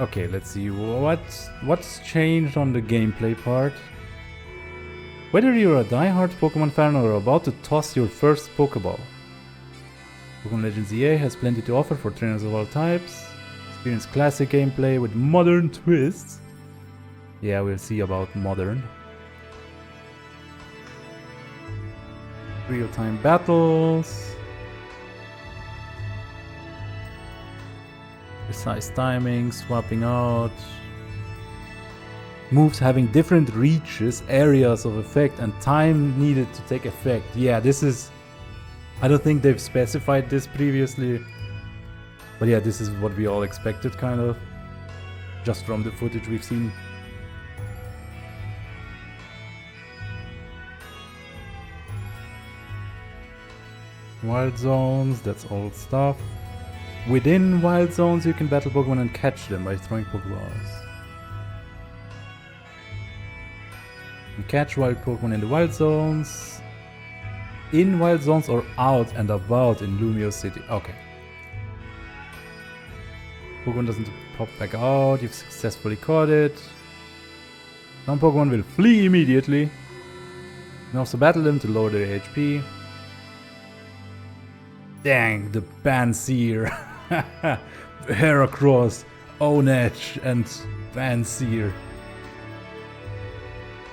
okay, let's see, what's changed on the gameplay part? Whether you're a die-hard Pokemon fan or about to toss your first Pokeball, Pokemon Legends EA has plenty to offer for trainers of all types. Experience classic gameplay with modern twists. Yeah, we'll see about modern. Real-time battles. Precise timing, swapping out. Moves having different reaches, areas of effect, and time needed to take effect. Yeah, this is... I don't think they've specified this previously. But yeah, this is what we all expected, kind of. Just from the footage we've seen. Wild zones, that's old stuff. Within wild zones, you can battle Pokemon and catch them by throwing Pokeballs. You catch wild Pokemon in the wild zones. In wild zones or out and about in Lumio City. Okay. Pokemon doesn't pop back out. You've successfully caught it. Some Pokemon will flee immediately. You can also battle them to lower their HP. Dang, the Banseer. Heracross, Onedge, and Banseer.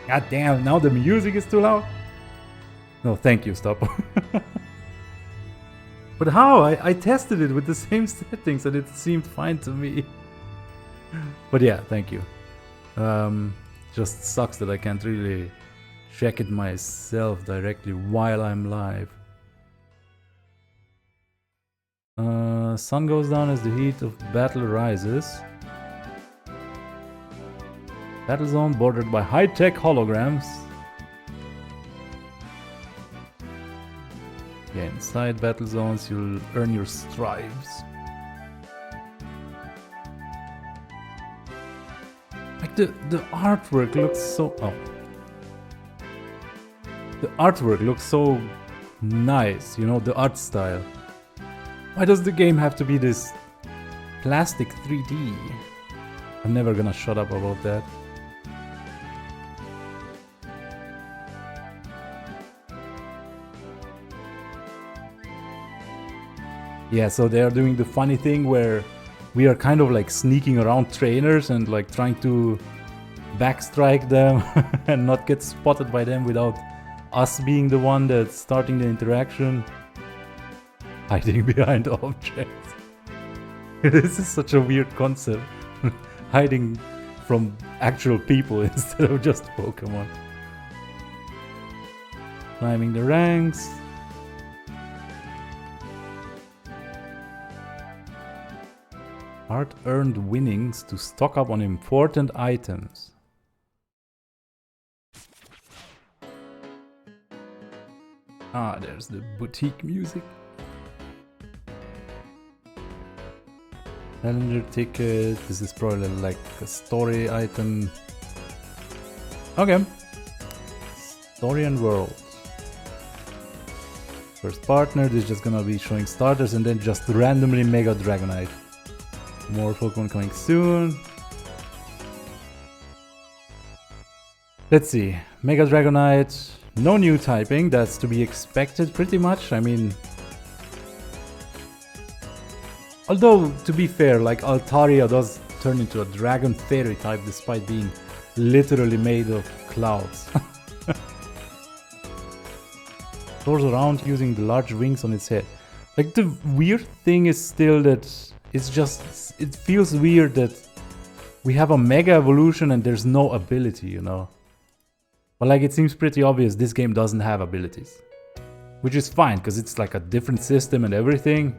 God damn, now the music is too loud? No, thank you, stop. But how? I tested it with the same settings and it seemed fine to me. But yeah, thank you. Just sucks that I can't really check it myself directly while I'm live. Sun goes down as the heat of battle rises. Battle zone bordered by high-tech holograms. Yeah, inside battle zones you'll earn your strives. Like the artwork looks so... Oh. The artwork looks so nice, you know, the art style. Why does the game have to be this plastic 3D? I'm never gonna shut up about that. Yeah, so they are doing the funny thing where we are kind of like sneaking around trainers and like trying to backstrike them and not get spotted by them without us being the one that's starting the interaction. Hiding behind objects. This is such a weird concept. Hiding from actual people instead of just Pokemon. Climbing the ranks. Hard-earned winnings to stock up on important items. Ah, there's the boutique music. Challenger ticket. This is probably like a story item. Okay. Story and world. First partner. This is just gonna be showing starters and then just randomly Mega Dragonite. More Pokemon coming soon. Let's see. Mega Dragonite. No new typing. That's to be expected pretty much. I mean... Although, to be fair, like Altaria does turn into a Dragon Fairy type despite being literally made of clouds. Soars around using the large wings on its head. Like the weird thing is still that it's just, it feels weird that we have a Mega Evolution and there's no ability, you know. But like it seems pretty obvious this game doesn't have abilities. Which is fine, because it's like a different system and everything.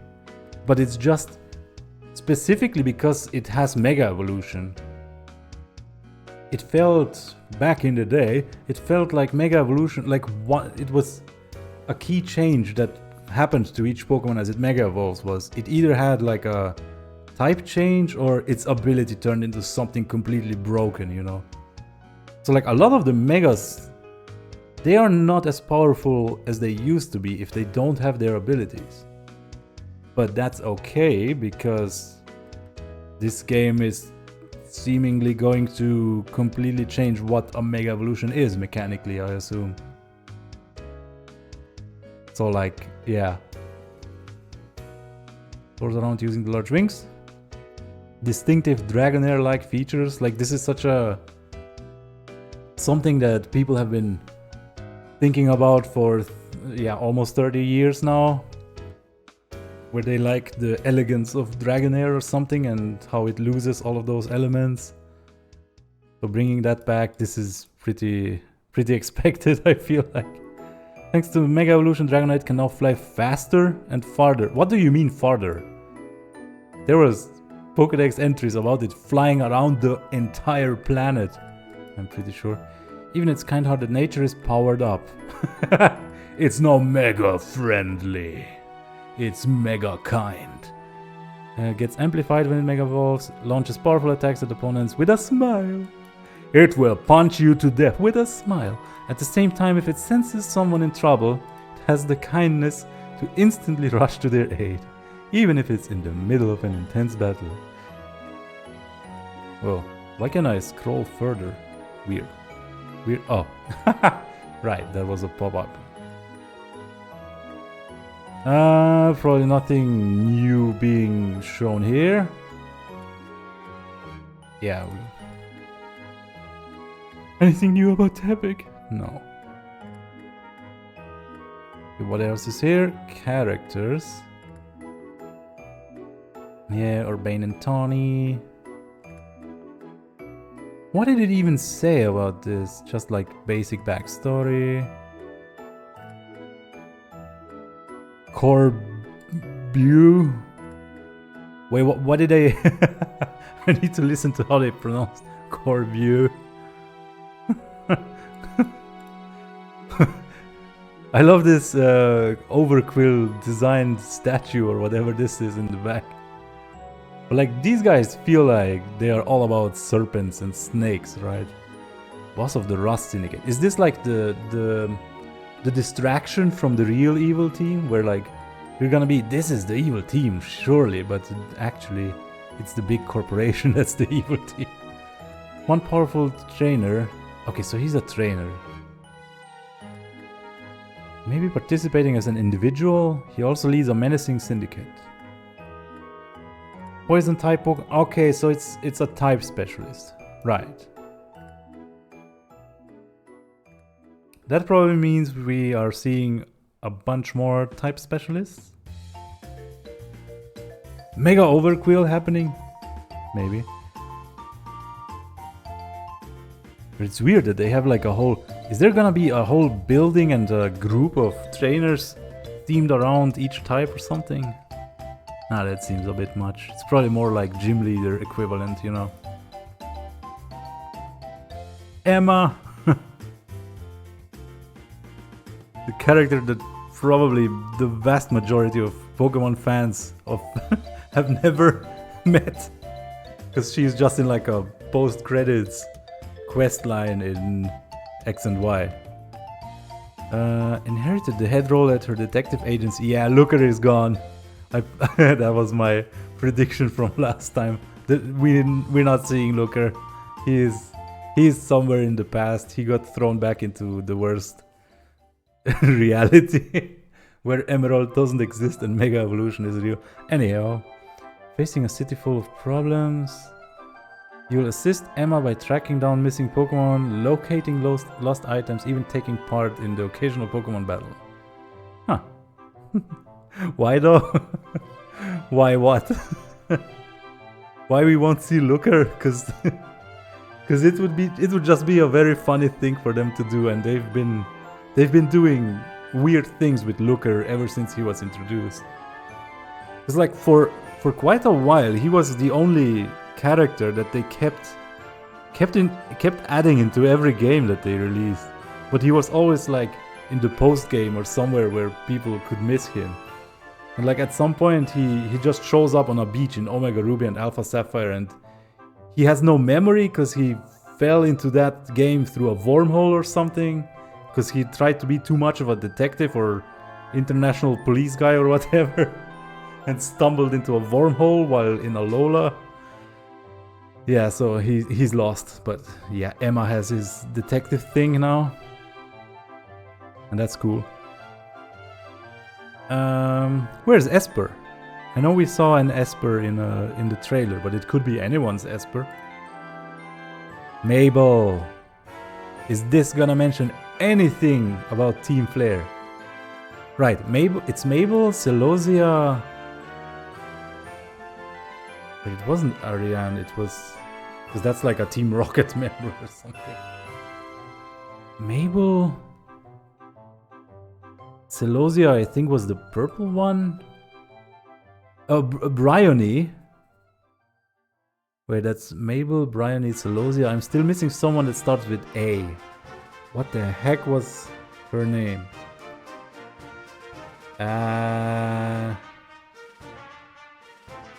But it's just specifically because it has Mega Evolution. It felt, back in the day, it felt like Mega Evolution, like what, it was a key change that happened to each Pokemon as it Mega Evolves was it either had like a type change or its ability turned into something completely broken, you know. So like a lot of the Megas, they are not as powerful as they used to be if they don't have their abilities. But that's okay, because this game is seemingly going to completely change what a Mega Evolution is mechanically, I assume. So like, yeah. Soars around using the large wings. Distinctive Dragonair-like features. Like this is such a... something that people have been thinking about for, yeah, almost 30 years now. Where they like the elegance of Dragonair or something and how it loses all of those elements. So bringing that back, this is pretty expected, I feel like. Thanks to Mega Evolution, Dragonite can now fly faster and farther. What do you mean farther? There was Pokédex entries about it flying around the entire planet, I'm pretty sure. Even its kind-hearted nature is powered up. It's not mega friendly. It's mega kind. Gets amplified when it mega evolves. Launches powerful attacks at opponents with a smile. It will punch you to death with a smile. At the same time, if it senses someone in trouble, it has the kindness to instantly rush to their aid, even if it's in the middle of an intense battle. Whoa, why can I scroll further? Weird. Weird. Oh, right, there was a pop-up. Probably nothing new being shown here. Yeah. Anything new about Tepic? No. What else is here? Characters. Yeah, Urbane and Tawny. What did it even say about this? Just like basic backstory. Corbu. Wait, what did they... I need to listen to how they pronounce Corbu. I love this overquill designed statue or whatever this is in the back. But like, these guys feel like they are all about serpents and snakes, right? Boss of the Rust Syndicate. Is this like the distraction from the real evil team? Where like, you're gonna be, this is the evil team, surely, but actually, it's the big corporation that's the evil team. One powerful trainer. Okay, so he's a trainer. Maybe participating as an individual. He also leads a menacing syndicate. Poison type Pokemon. Okay, so it's a type specialist. Right. That probably means we are seeing a bunch more type specialists. Mega Overquill happening? Maybe. But it's weird that they have like a whole... Is there gonna be a whole building and a group of trainers themed around each type or something? Nah, that seems a bit much. It's probably more like gym leader equivalent, you know. Emma! The character that probably the vast majority of Pokemon fans of have never met. Because she's just in like a post-credits quest line in X and Y. Inherited the head role at her detective agency. Yeah, Looker is gone. That was my prediction from last time. We're not seeing Looker. He's somewhere in the past. He got thrown back into the worst reality where Emerald doesn't exist and Mega Evolution is real. Anyhow, facing a city full of problems. You'll assist Emma by tracking down missing Pokemon, locating lost items, even taking part in the occasional Pokemon battle. Huh. Why though? Why what? Why we won't see Looker? Because it would just be a very funny thing for them to do, and they've been doing weird things with Looker ever since he was introduced. It's like for quite a while he was the only character that they kept adding into every game that they released, but he was always like in the post game or somewhere where people could miss him. And like at some point he just shows up on a beach in Omega Ruby and Alpha Sapphire, and he has no memory because he fell into that game through a wormhole or something, because he tried to be too much of a detective or international police guy or whatever and stumbled into a wormhole while in Alola. Yeah, so he's lost. But yeah, Emma has his detective thing now, and that's cool. Where's Esper? I know we saw an Esper in the trailer, but it could be anyone's Esper. Mabel. Is this gonna mention anything about Team Flare? Right, Mabel. It's Mabel, Celosia. But it wasn't Ariane, it was... Because that's like a Team Rocket member or something. Mabel... Celosia, I think, was the purple one. Oh, Bryony. Wait, that's Mabel, Bryony, Celosia. I'm still missing someone that starts with A. What the heck was her name?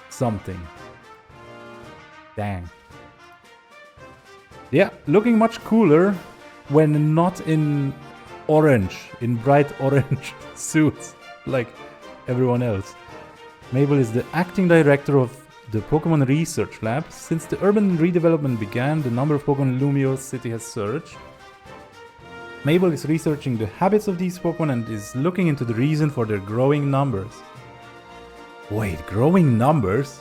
Something. Dang. Yeah, looking much cooler when not in orange, in bright orange suits like everyone else. Mabel is the acting director of the Pokémon Research Lab. Since the urban redevelopment began, the number of Pokémon in Lumio City has surged. Mabel is researching the habits of these Pokémon and is looking into the reason for their growing numbers. Wait, growing numbers?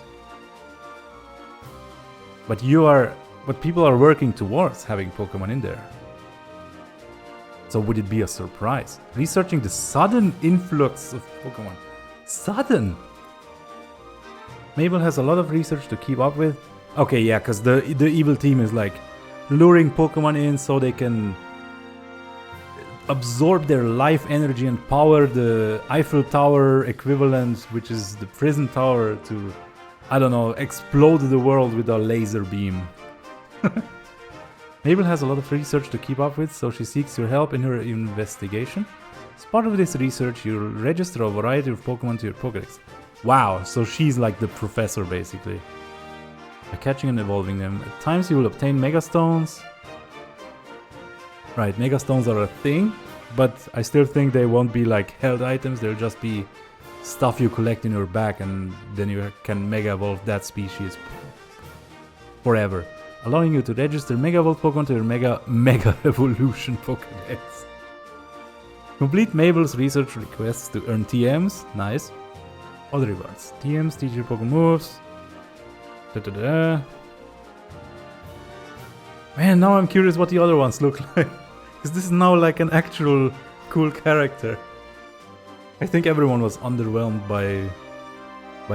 But people are working towards having Pokémon in there. So would it be a surprise? Researching the sudden influx of Pokémon. Sudden? Mabel has a lot of research to keep up with. Okay, yeah, because the evil team is like luring Pokémon in so they can absorb their life energy and power the Eiffel Tower equivalent, which is the prison tower, to, I don't know, explode the world with a laser beam. Mabel has a lot of research to keep up with, so she seeks your help in her investigation. As part of this research, you'll register a variety of Pokémon to your Pokédex. Wow, so she's like the professor basically. By catching and evolving them. At times you will obtain Mega Stones. Right, Mega Stones are a thing, but I still think they won't be like held items, they'll just be stuff you collect in your bag and then you can Mega Evolve that species forever. Allowing you to register Mega Evolved Pokemon to your Mega Evolution Pokédex. Complete Mabel's research requests to earn TMs, nice. Other rewards, TMs, teach your Pokemon moves. Man, now I'm curious what the other ones look like. Because this is now like an actual cool character. I think everyone was underwhelmed by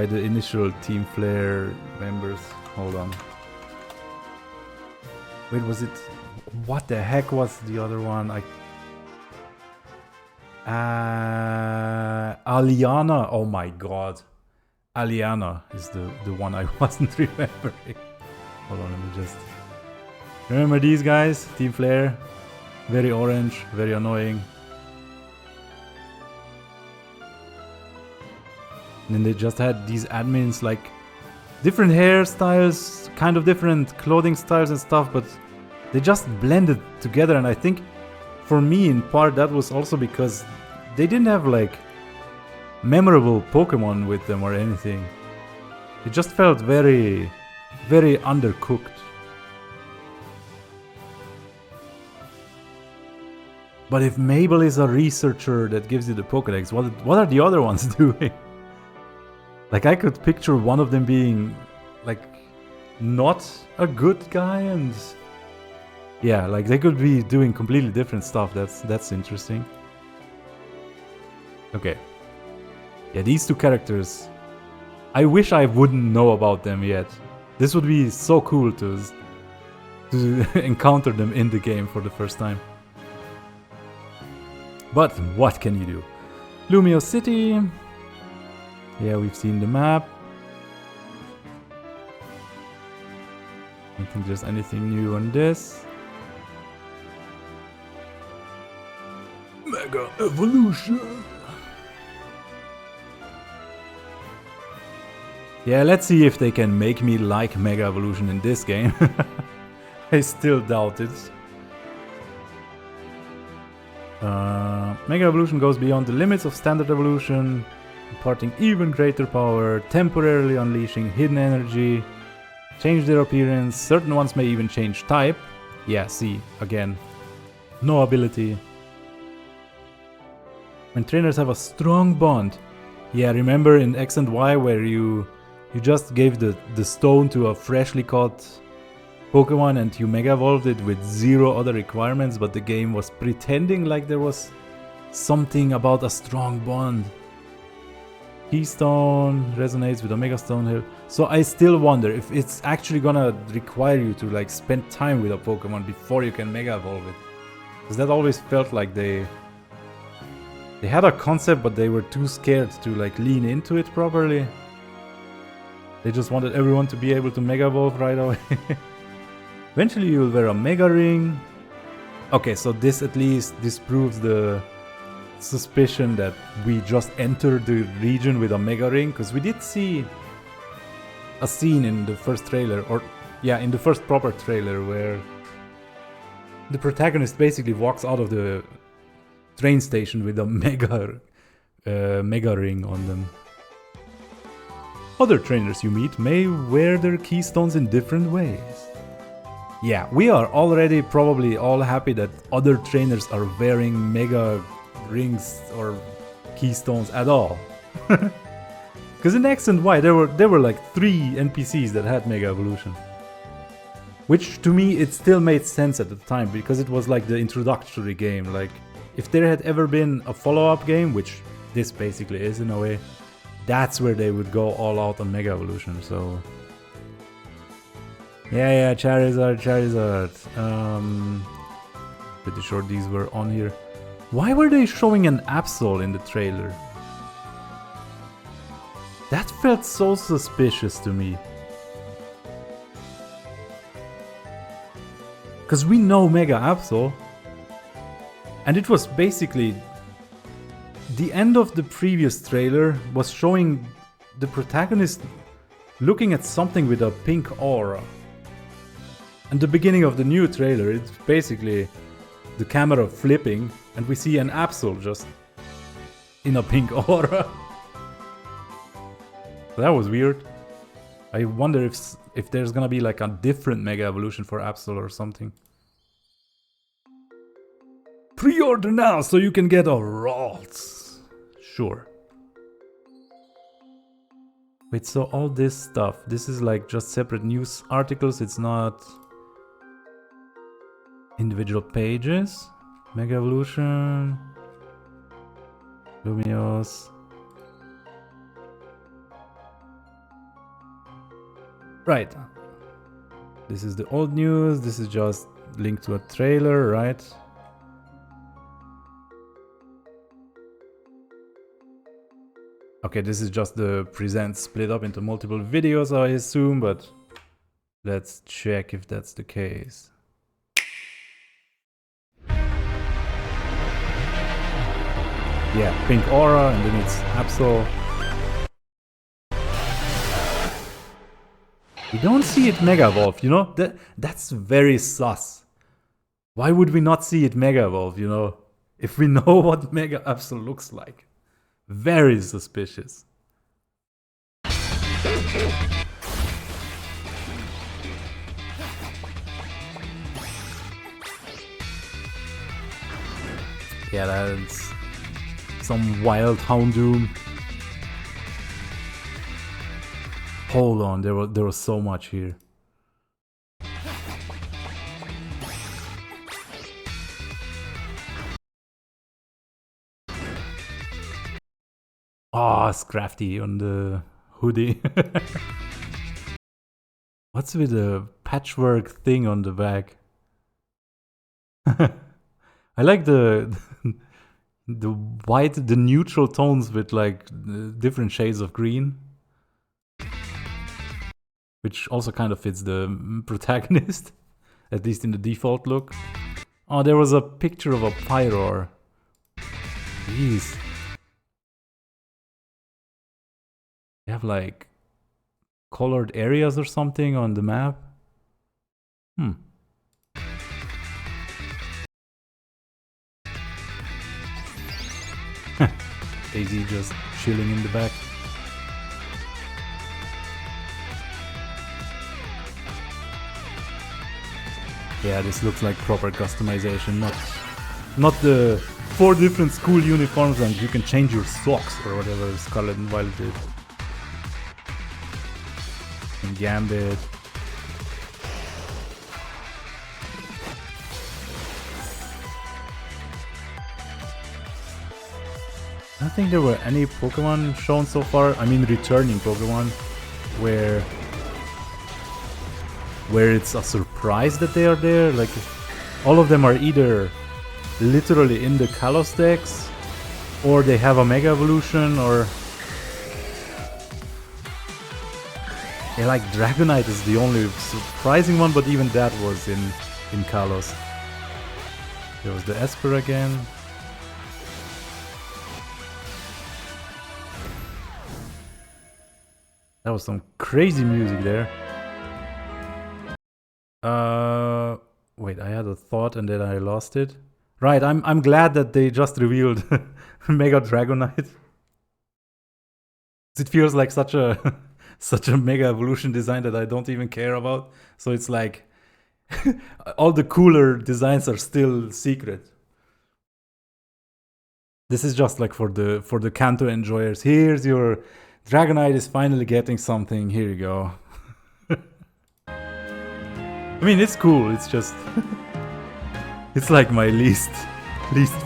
the initial Team Flare members. Hold on. Wait, was it... What the heck was the other one? Aliana. Oh my god. Aliana is the one I wasn't remembering. Hold on, let me just... Remember these guys? Team Flare. Very orange, very annoying. And then they just had these admins like different hairstyles, kind of different clothing styles and stuff, but they just blended together. And I think for me in part that was also because they didn't have like memorable Pokemon with them or anything. It just felt very, very undercooked. But if Mabel is a researcher that gives you the Pokédex, what are the other ones doing? Like, I could picture one of them being, like, not a good guy, and yeah, like they could be doing completely different stuff. That's interesting. Okay. Yeah, these two characters, I wish I wouldn't know about them yet. This would be so cool to encounter them in the game for the first time. But what can you do? Lumio City. Yeah, we've seen the map. I don't think there's anything new on this. Mega Evolution. Yeah, let's see if they can make me like Mega Evolution in this game. I still doubt it. Mega Evolution goes beyond the limits of standard evolution, imparting even greater power, temporarily unleashing hidden energy, change their appearance, certain ones may even change type. Yeah, see, again, no ability. When trainers have a strong bond. Yeah, remember in X and Y where you just gave the stone to a freshly caught Pokemon and you Mega Evolved it with 0 other requirements, but the game was pretending like there was something about a strong bond. Keystone resonates with Omega Stone here. So I still wonder if it's actually gonna require you to like spend time with a Pokemon before you can Mega Evolve it. Because that always felt like they had a concept, but they were too scared to like lean into it properly. They just wanted everyone to be able to Mega Evolve right away. Eventually you will wear a Mega Ring. Okay, so this at least disproves the suspicion that we just entered the region with a Mega Ring, because we did see a scene in the first trailer, or yeah, in the first proper trailer, where the protagonist basically walks out of the train station with a Mega Ring on them. Other trainers you meet may wear their keystones in different ways. Yeah, we are already probably all happy that other trainers are wearing Mega Rings or keystones at all. Because in X and Y there were like 3 NPCs that had Mega Evolution. Which to me it still made sense at the time, because it was like the introductory game. Like if there had ever been a follow-up game, which this basically is in a way, that's where they would go all out on Mega Evolution. So yeah, Charizard. Pretty sure these were on here. Why were they showing an Absol in the trailer? That felt so suspicious to me. Because we know Mega Absol, and it was basically the end of the previous trailer was showing the protagonist looking at something with a pink aura. And the beginning of the new trailer, it's basically the camera flipping and we see an Absol just in a pink aura. That was weird. I wonder if there's gonna be like a different Mega Evolution for Absol or something. Pre-order now so you can get a Ralts. Sure. Wait, so all this stuff, this is like just separate news articles, it's not individual pages. Mega Evolution, Lumios. Right. This is the old news, this is just linked to a trailer, right? Okay, this is just the present split up into multiple videos, I assume, but let's check if that's the case. Yeah, pink aura, and then it's Absol. We don't see it Mega Evolve, you know? That's very sus. Why would we not see it Mega Evolve, you know? If we know what Mega Absol looks like. Very suspicious. Yeah, that's some wild Houndoom. Hold on, there was so much here. Ah, oh, Scrafty on the hoodie. What's with the patchwork thing on the back? I like the white, the neutral tones with like different shades of green. Which also kind of fits the protagonist, at least in the default look. Oh, there was a picture of a Pyroar. Jeez. They have like colored areas or something on the map. Daisy just chilling in the back. Yeah, this looks like proper customization, not the 4 different school uniforms and you can change your socks or whatever Scarlet and Violet did. And Gambit. I don't think there were any Pokemon shown so far. I mean, returning Pokemon, where it's a surprise that they are there. Like, all of them are either literally in the Kalos decks, or they have a Mega Evolution, or... Yeah, like Dragonite is the only surprising one, but even that was in Kalos. There was the Esper again. That was some crazy music there. Wait, I had a thought and then I lost it. Right, I'm glad that they just revealed Mega Dragonite. It feels like such a such a Mega Evolution design that I don't even care about. So it's like all the cooler designs are still secret. This is just like for the Kanto enjoyers. Here's your Dragonite is finally getting something. Here you go. I mean, it's cool. It's just it's like my least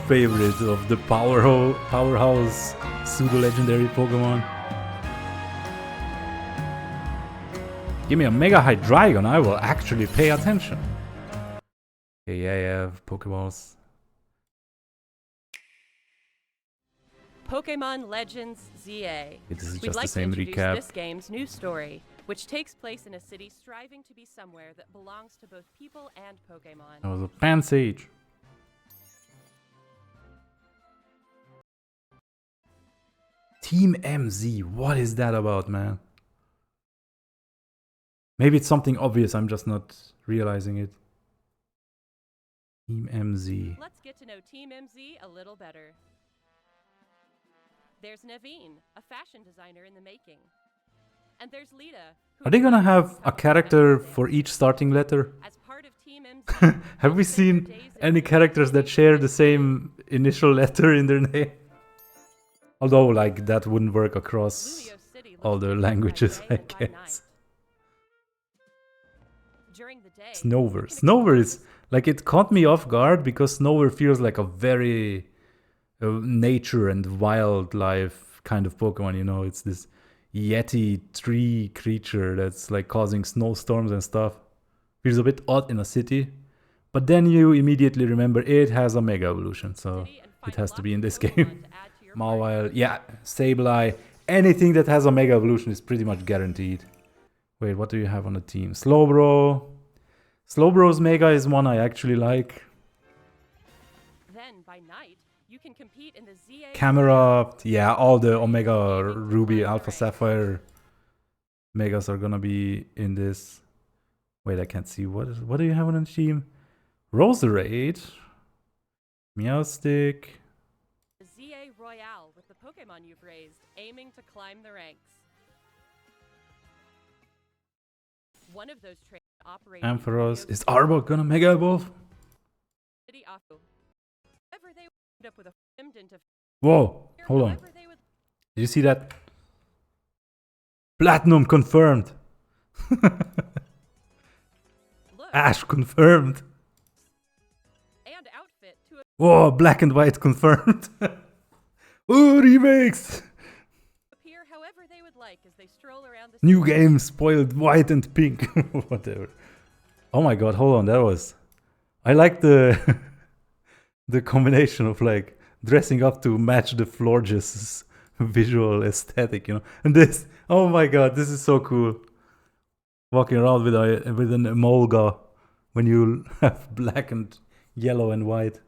favorite of the powerhouse pseudo legendary Pokemon. Give me a Mega Hydreigon, I will actually pay attention. Okay, yeah, I have Pokeballs. Pokemon Legends ZA. This is We'd just like the same to introduce recap. this game's new story, which takes place in a city striving to be somewhere that belongs to both people and Pokemon. That was a Pansage. Team MZ, what is that about, man? Maybe it's something obvious, I'm just not realizing it. Team MZ. Let's get to know Team MZ a little better. There's Naveen, a fashion designer in the making. And there's Lita. Are they gonna have a character for each starting letter? As part of Team MZ, Have we seen any characters that share the same initial letter in their name? Although, like, that wouldn't work across all the languages, I guess. Snover. Snover is, like, it caught me off guard because Snover feels like a very nature and wildlife kind of Pokemon, you know? It's this yeti tree creature that's, like, causing snowstorms and stuff. Feels a bit odd in a city. But then you immediately remember it has a Mega Evolution, so it has to be in this game. Mawile, yeah, Sableye, anything that has a Mega Evolution is pretty much guaranteed. Wait, what do you have on the team? Slowbro. Slowbro's Mega is one I actually like. Then by night, you can compete in the ZA Camera, yeah, all the Omega Ruby, Alpha Sapphire Megas are gonna be in this. Wait, I can't see. What do you have on the team? Roserade, Meowstic. ZA Royale with the Pokemon you've raised, aiming to climb the ranks. One of those trains operating Ampharos. Is Arbok gonna Mega Evolve? Whoa, hold on. Did you see that? Platinum confirmed. Ash confirmed. Whoa, black and white confirmed. Ooh, remakes. New game spoiled white and pink. Whatever. Oh my god, hold on, that was... I like the the combination of like dressing up to match the Florges' visual aesthetic, you know. And this, oh my god, this is so cool. Walking around with an Emolga when you have black and yellow and white.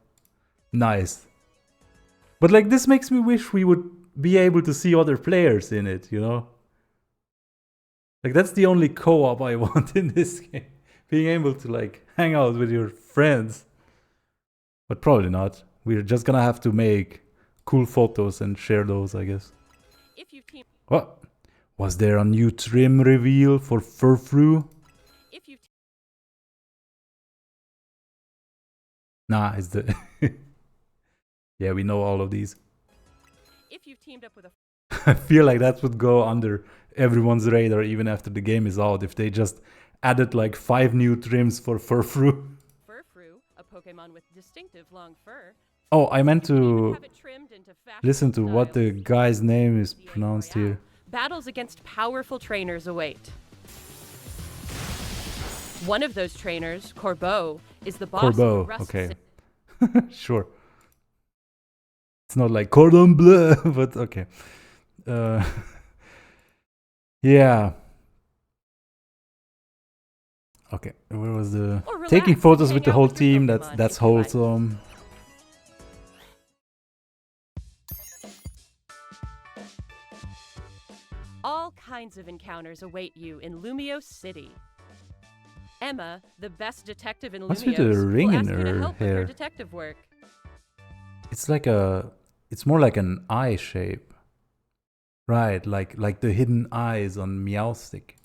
Nice. But like this makes me wish we would be able to see other players in it, you know? Like that's the only co-op I want in this game. Being able to like hang out with your friends. But probably not. We're just gonna have to make cool photos and share those, I guess. What? Was there a new trim reveal for Furfrou? Nah, it's the... Yeah, we know all of these. If you've teamed up with a I feel like that would go under everyone's radar even after the game is out if they just added like 5 new trims for Furfrou. Furfrou, a Pokemon with distinctive long fur. Oh, I meant to listen to what the guy's name is pronounced here. Battles against powerful trainers await. One of those trainers, Corbeau, is the boss of the Rust okay. Sure. It's not like cordon bleu, but okay. Yeah. Okay, where was the... Taking photos with the whole team, that's wholesome. All kinds of encounters await you in Lumiose City. Emma, the best detective in What's with the Lumiose, ring will in ask you to her help with her hair? detective work. It's like a... It's more like an eye shape. Right, like the hidden eyes on Meowstick.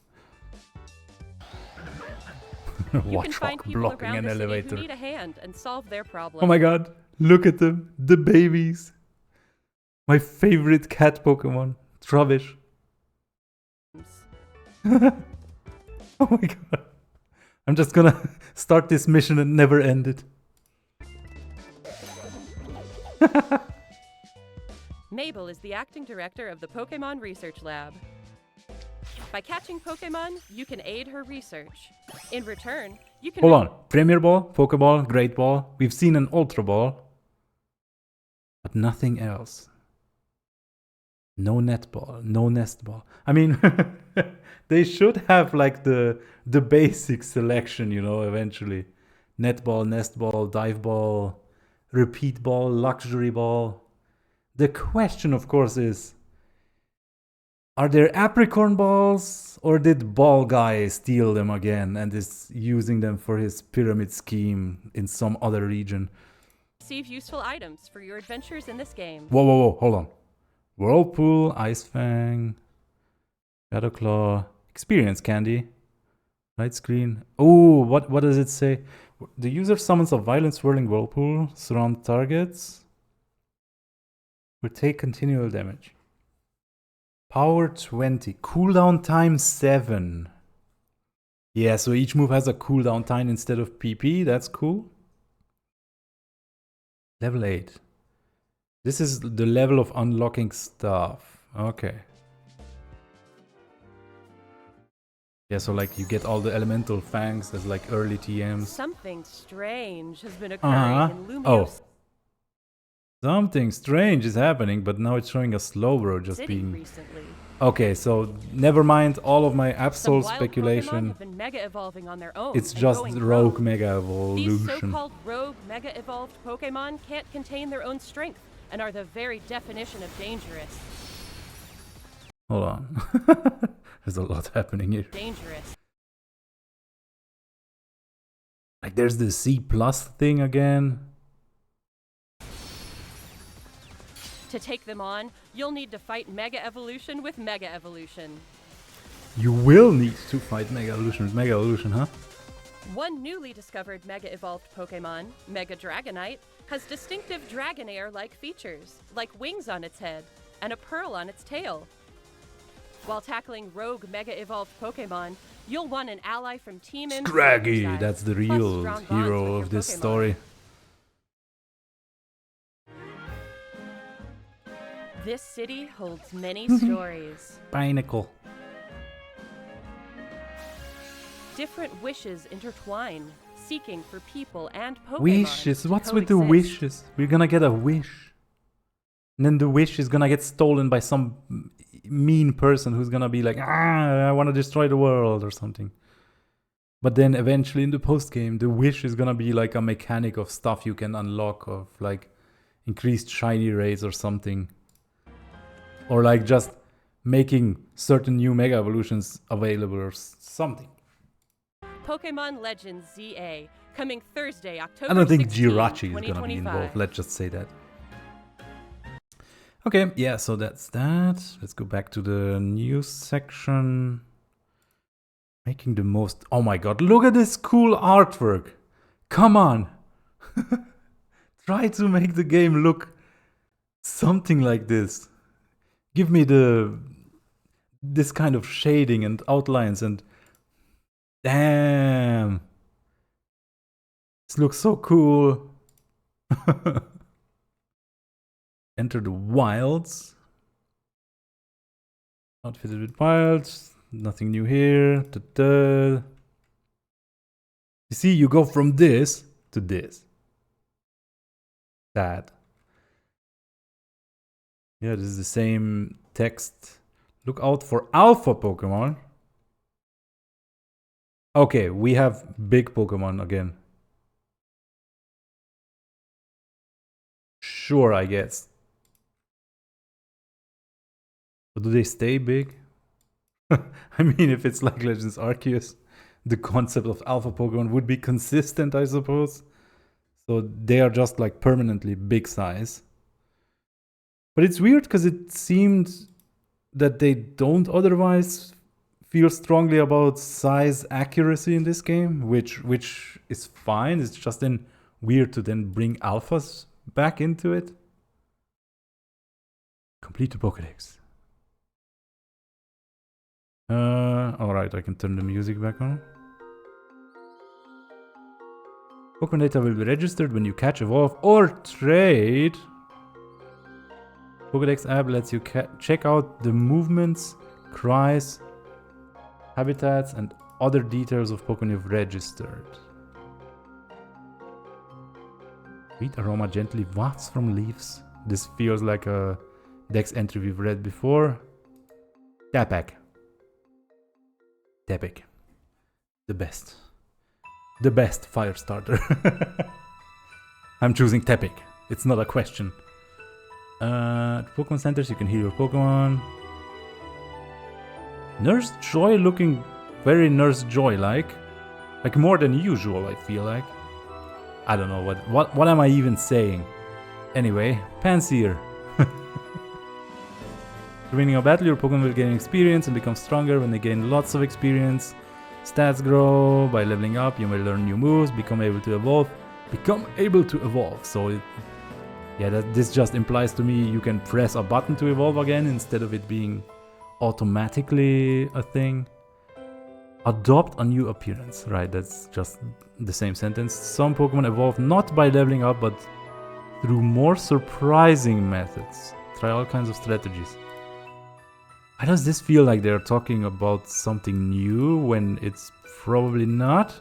You can find Watchhawk people blocking around an the city elevator. who need a hand and solve their problems. Oh my god, look at them, the babies. My favorite cat Pokemon, Trubbish. Oh my god. I'm just gonna start this mission and never end it. Mabel is the acting director of the Pokémon Research Lab. By catching Pokémon, you can aid her research. In return, you can... Hold on, Premier Ball, Pokeball, Great Ball. We've seen an Ultra Ball. But nothing else. No Netball, no Nest Ball. I mean, they should have like the basic selection, you know, eventually. Netball, Nest Ball, Dive Ball, Repeat Ball, Luxury Ball. The question, of course, is, are there Apricorn Balls, or did Ball Guy steal them again and is using them for his pyramid scheme in some other region? Receive useful items for your adventures in this game. Whoa, whoa, whoa, hold on. Whirlpool, Ice Fang, Shadow Claw, Experience Candy, Light Screen. Oh, what does it say? The user summons a violent swirling whirlpool, surround targets, will take continual damage. Power 20, cooldown time 7. Yeah, so each move has a cooldown time instead of PP, that's cool. Level 8. This is the level of unlocking stuff. Okay. Yeah, so like you get all the elemental fangs as like early TMs. Something strange has been occurring in Lumiose Something strange is happening, but now it's showing a Slowbro just City being... recently. Okay, so never mind all of my Some Absol wild speculation. Pokemon have been mega evolving on their own. It's and just going rogue mega evolution. These so-called rogue mega evolved Pokemon can't contain their own strength and are the very definition of dangerous. Hold on. There's a lot happening here. Dangerous. Like there's the C+ thing again. To take them on, you'll need to fight Mega Evolution with Mega Evolution. You will need to fight Mega Evolution with Mega Evolution, huh? One newly discovered Mega Evolved Pokemon, Mega Dragonite, has distinctive Dragonair-like features, like wings on its head and a pearl on its tail. While tackling rogue Mega Evolved Pokemon, you'll want an ally from Team Info. Scraggy, that's the real hero of this story. This city holds many stories. Pinnacle. Different wishes intertwine, seeking for people and Pokemon. Wishes? What's with the wishes? We're gonna get a wish. And then the wish is gonna get stolen by some mean person who's gonna be like, I wanna destroy the world or something. But then eventually in the post-game, the wish is gonna be like a mechanic of stuff you can unlock, of like increased shiny rates or something. Or like just making certain new Mega Evolutions available or something. Pokemon Legends ZA, coming Thursday, October I don't think 16, Jirachi is gonna be involved, let's just say that. Okay, yeah, so that's that. Let's go back to the news section. Making the most... Oh my god, look at this cool artwork! Come on! Try to make the game look something like this. Give me this kind of shading and outlines and... Damn! This looks so cool! Enter the wilds. Outfitted with wilds. Nothing new here. Da-da. You see, you go from this to this. Sad. Yeah, this is the same text. Look out for alpha Pokemon. Okay, we have big Pokemon again. Sure, I guess. But do they stay big? I mean, if it's like Legends Arceus, the concept of alpha Pokemon would be consistent, I suppose. So they are just like permanently big size. But it's weird because it seemed that they don't otherwise feel strongly about size accuracy in this game, which is fine. It's just then weird to then bring alphas back into it. Complete the Pokédex. Alright, I can turn the music back on. Pokemon data will be registered when you catch, evolve, or trade. Pokédex app lets you check out the movements, cries, habitats, and other details of Pokemon you've registered. Sweet aroma gently wafts from leaves. This feels like a Dex entry we've read before. Tepig. Tepig. The best. The best fire starter. I'm choosing Tepig. It's not a question. At Pokemon centers you can heal your Pokemon. Nurse Joy looking very Nurse Joy like more than usual, I feel like. I don't know what am I even saying. Anyway, Panseer. Winning a battle, your Pokemon will gain experience and become stronger when they gain lots of experience. Stats grow by leveling up. You may learn new moves, become able to evolve. So this just implies to me you can press a button to evolve again instead of it being automatically a thing. Adopt a new appearance. Right, that's just the same sentence. Some Pokemon evolve not by leveling up, but through more surprising methods. Try all kinds of strategies. Why does this feel like they're talking about something new when it's probably not?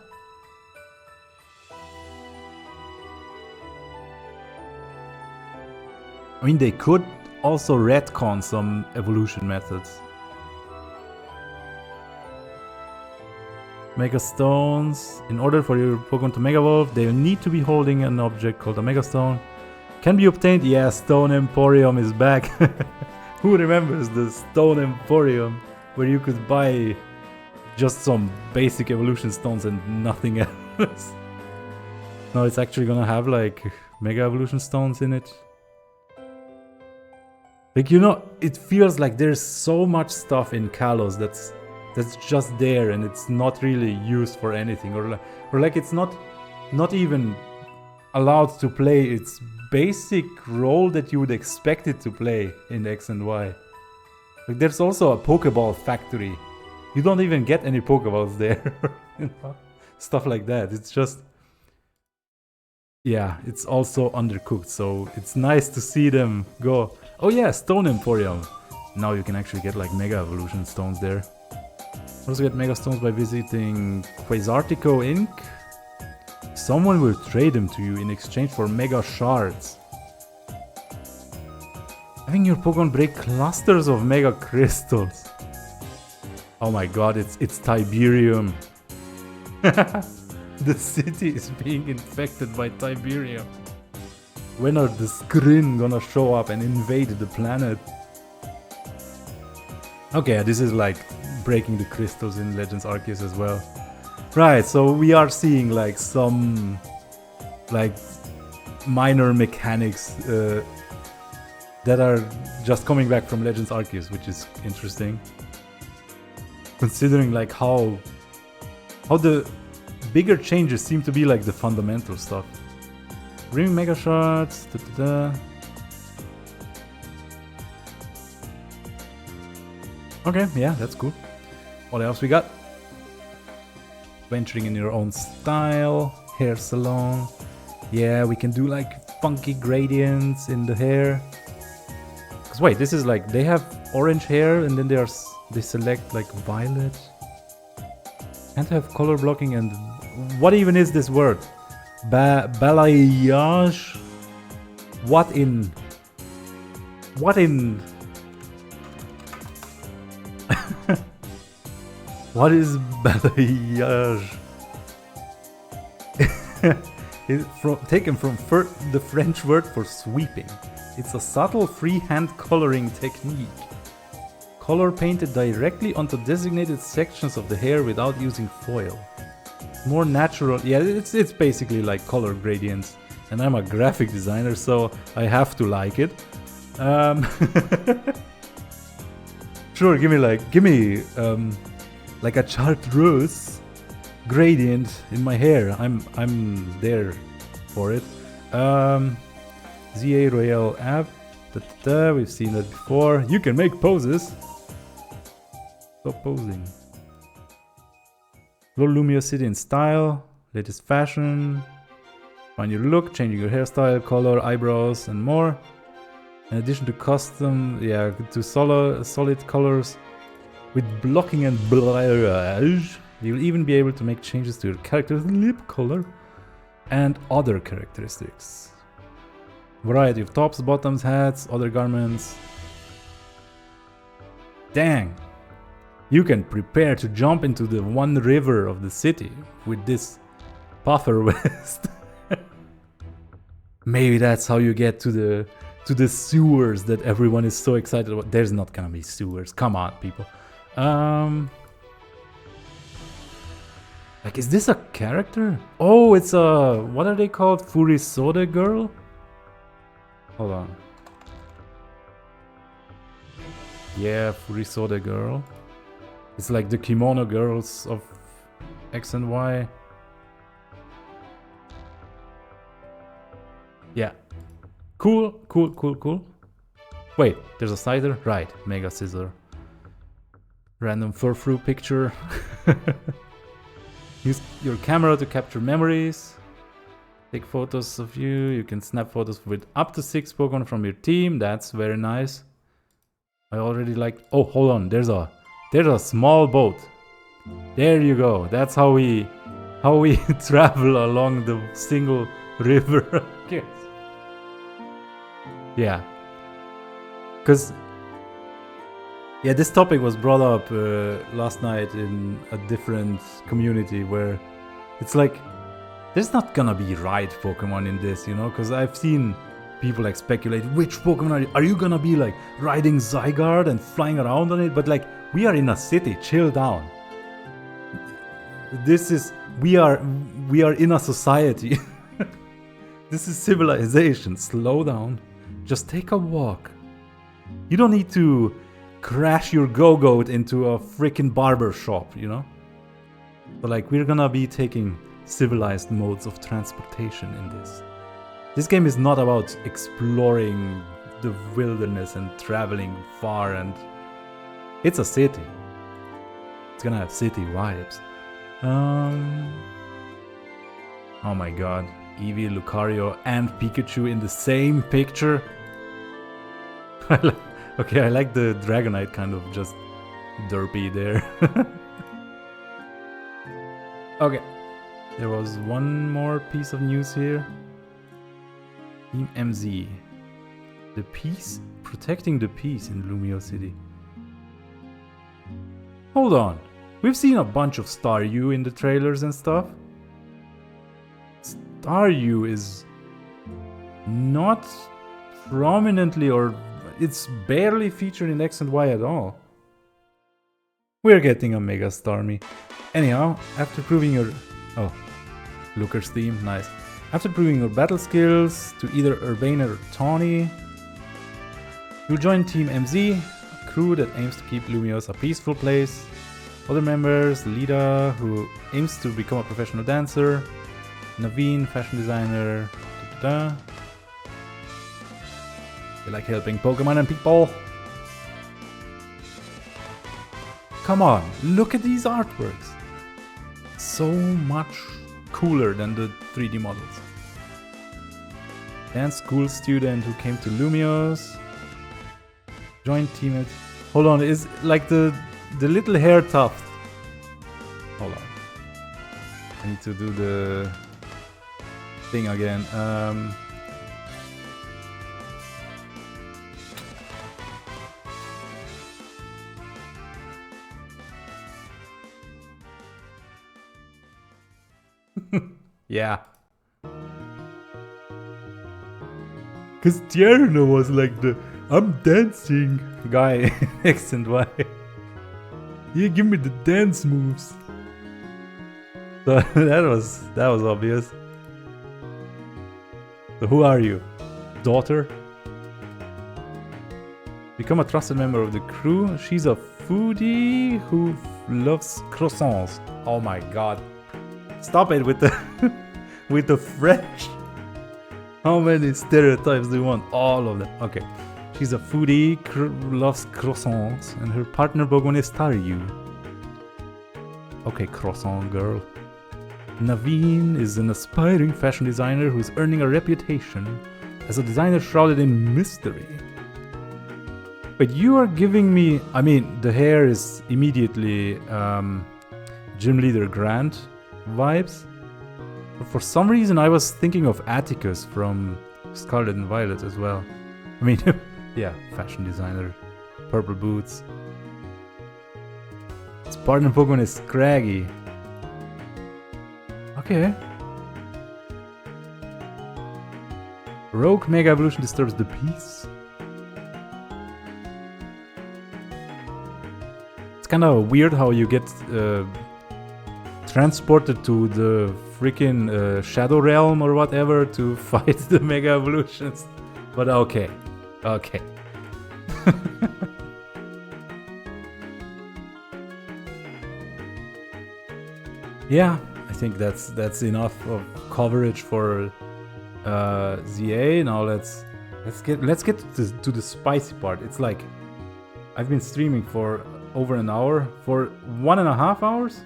I mean, they could also retcon some evolution methods. Mega Stones. In order for your Pokemon to Mega Evolve, they need to be holding an object called a Mega Stone. Can be obtained. Yeah, Stone Emporium is back. Who remembers the Stone Emporium, where you could buy just some basic evolution stones and nothing else? No, it's actually gonna have like Mega Evolution stones in it. Like, you know, it feels like there's so much stuff in Kalos that's just there and it's not really used for anything, or like it's not even allowed to play its basic role that you would expect it to play in X and Y. Like, there's also a Pokeball factory. You don't even get any Pokeballs there. You know? Stuff like that. It's just... yeah, it's also undercooked, so it's nice to see them go, oh yeah, Stone Emporium. Now you can actually get like Mega Evolution stones there. Also get Mega Stones by visiting Quasartico Inc. Someone will trade them to you in exchange for Mega Shards. Having your Pokemon break clusters of Mega Crystals. Oh my god, it's Tiberium. The city is being infected by Tiberium. When are the Skrin gonna show up and invade the planet? Okay, this is like breaking the crystals in Legends Arceus as well. Right, so we are seeing like some like minor mechanics that are just coming back from Legends Arceus, which is interesting. Considering like how the bigger changes seem to be like the fundamental stuff. Bring Mega Shards. Okay, yeah, that's cool. What else we got? Venturing in your own style. Hair salon. Yeah, we can do like funky gradients in the hair. Cause wait, this is like they have orange hair and then they select like violet. Can't have color blocking and what even is this word? Balayage? What in? What is balayage? It's taken from the French word for sweeping. It's a subtle freehand coloring technique. Color painted directly onto designated sections of the hair without using foil. More natural. Yeah, it's basically like color gradients. And I'm a graphic designer, so I have to like it. Sure, give me like a chartreuse gradient in my hair. I'm there for it. ZA Royale app. We've seen that before. You can make poses. Stop posing. Explore Lumio City in style. Latest fashion. Find your look, changing your hairstyle, color, eyebrows, and more. In addition to custom, to solid colors with blocking and blurrage, you'll even be able to make changes to your character's lip color and other characteristics. Variety of tops, bottoms, hats, other garments. Dang! You can prepare to jump into the one river of the city with this puffer vest. Maybe that's how you get to the sewers that everyone is so excited about. There's not gonna be sewers. Come on, people. Like, is this a character? Oh, it's a... What are they called? Furisode girl? Hold on. Yeah, Furisode girl. It's like the kimono girls of X and Y. Yeah. Cool. Wait, there's a slider? Right, Mega Scissor. Random fur-through picture. Use your camera to capture memories. Take photos of you. You can snap photos with up to 6 Pokemon from your team. That's very nice. I already like... Oh, hold on. There's a small boat. There you go. That's how we travel along the single river. Yes. Yeah. Because... Yeah, this topic was brought up last night in a different community where it's like, there's not gonna be right Pokemon in this, you know? Because I've seen people like speculate, which Pokemon are you gonna be like riding Zygarde and flying around on it? But like, we are in a city, chill down. We are in a society. This is civilization, slow down. Just take a walk. You don't need to crash your go-goat into a freaking barber shop, you know? But like, we're gonna be taking civilized modes of transportation in this. This game is not about exploring the wilderness and traveling far, and it's a city. It's gonna have city vibes. Oh my god. Eevee, Lucario, and Pikachu in the same picture. Okay, I like the Dragonite kind of just derpy there. Okay. There was one more piece of news here. Team MZ. The peace? Protecting the peace in Lumio City. Hold on. We've seen a bunch of Staryu in the trailers and stuff. Staryu is not prominently, or it's barely featured in X and Y at all. We're getting a Mega Starmie. Anyhow, after proving your... Oh, Looker's theme, nice. After proving your battle skills to either Urbane or Tawny, you'll join Team MZ, a crew that aims to keep Lumios a peaceful place. Other members, Lida, who aims to become a professional dancer, Naveen, fashion designer, They like helping Pokemon and people. Come on, look at these artworks. So much cooler than the 3D models. Dance school student who came to Lumios. Joined teammate. Hold on, is like the little hair tuft. Hold on. I need to do the thing again. Yeah. Cause Tierno was like I'm dancing. Guy X and Y. Yeah, give me the dance moves. So that was obvious. So who are you? Daughter? Become a trusted member of the crew. She's a foodie who loves croissants. Oh my god. Stop it with the with the French. How many stereotypes do you want? All of them. Okay. She's a foodie, loves croissants, and her partner Pokemon is Staryu. Okay, croissant girl. Naveen is an aspiring fashion designer who is earning a reputation as a designer shrouded in mystery. But you are giving me... I mean, the hair is immediately Gym Leader Grant vibes. But for some reason I was thinking of Atticus from Scarlet and Violet as well. I mean, yeah, fashion designer. Purple boots. His partner Pokemon is Scraggy. Okay. Rogue Mega Evolution disturbs the peace. It's kind of weird how you get transported to the freaking Shadow Realm or whatever to fight the Mega Evolutions. But okay. Okay. Yeah, I think that's enough of coverage for ZA. Now let's get to the spicy part. It's like I've been streaming for over an hour, for 1.5 hours.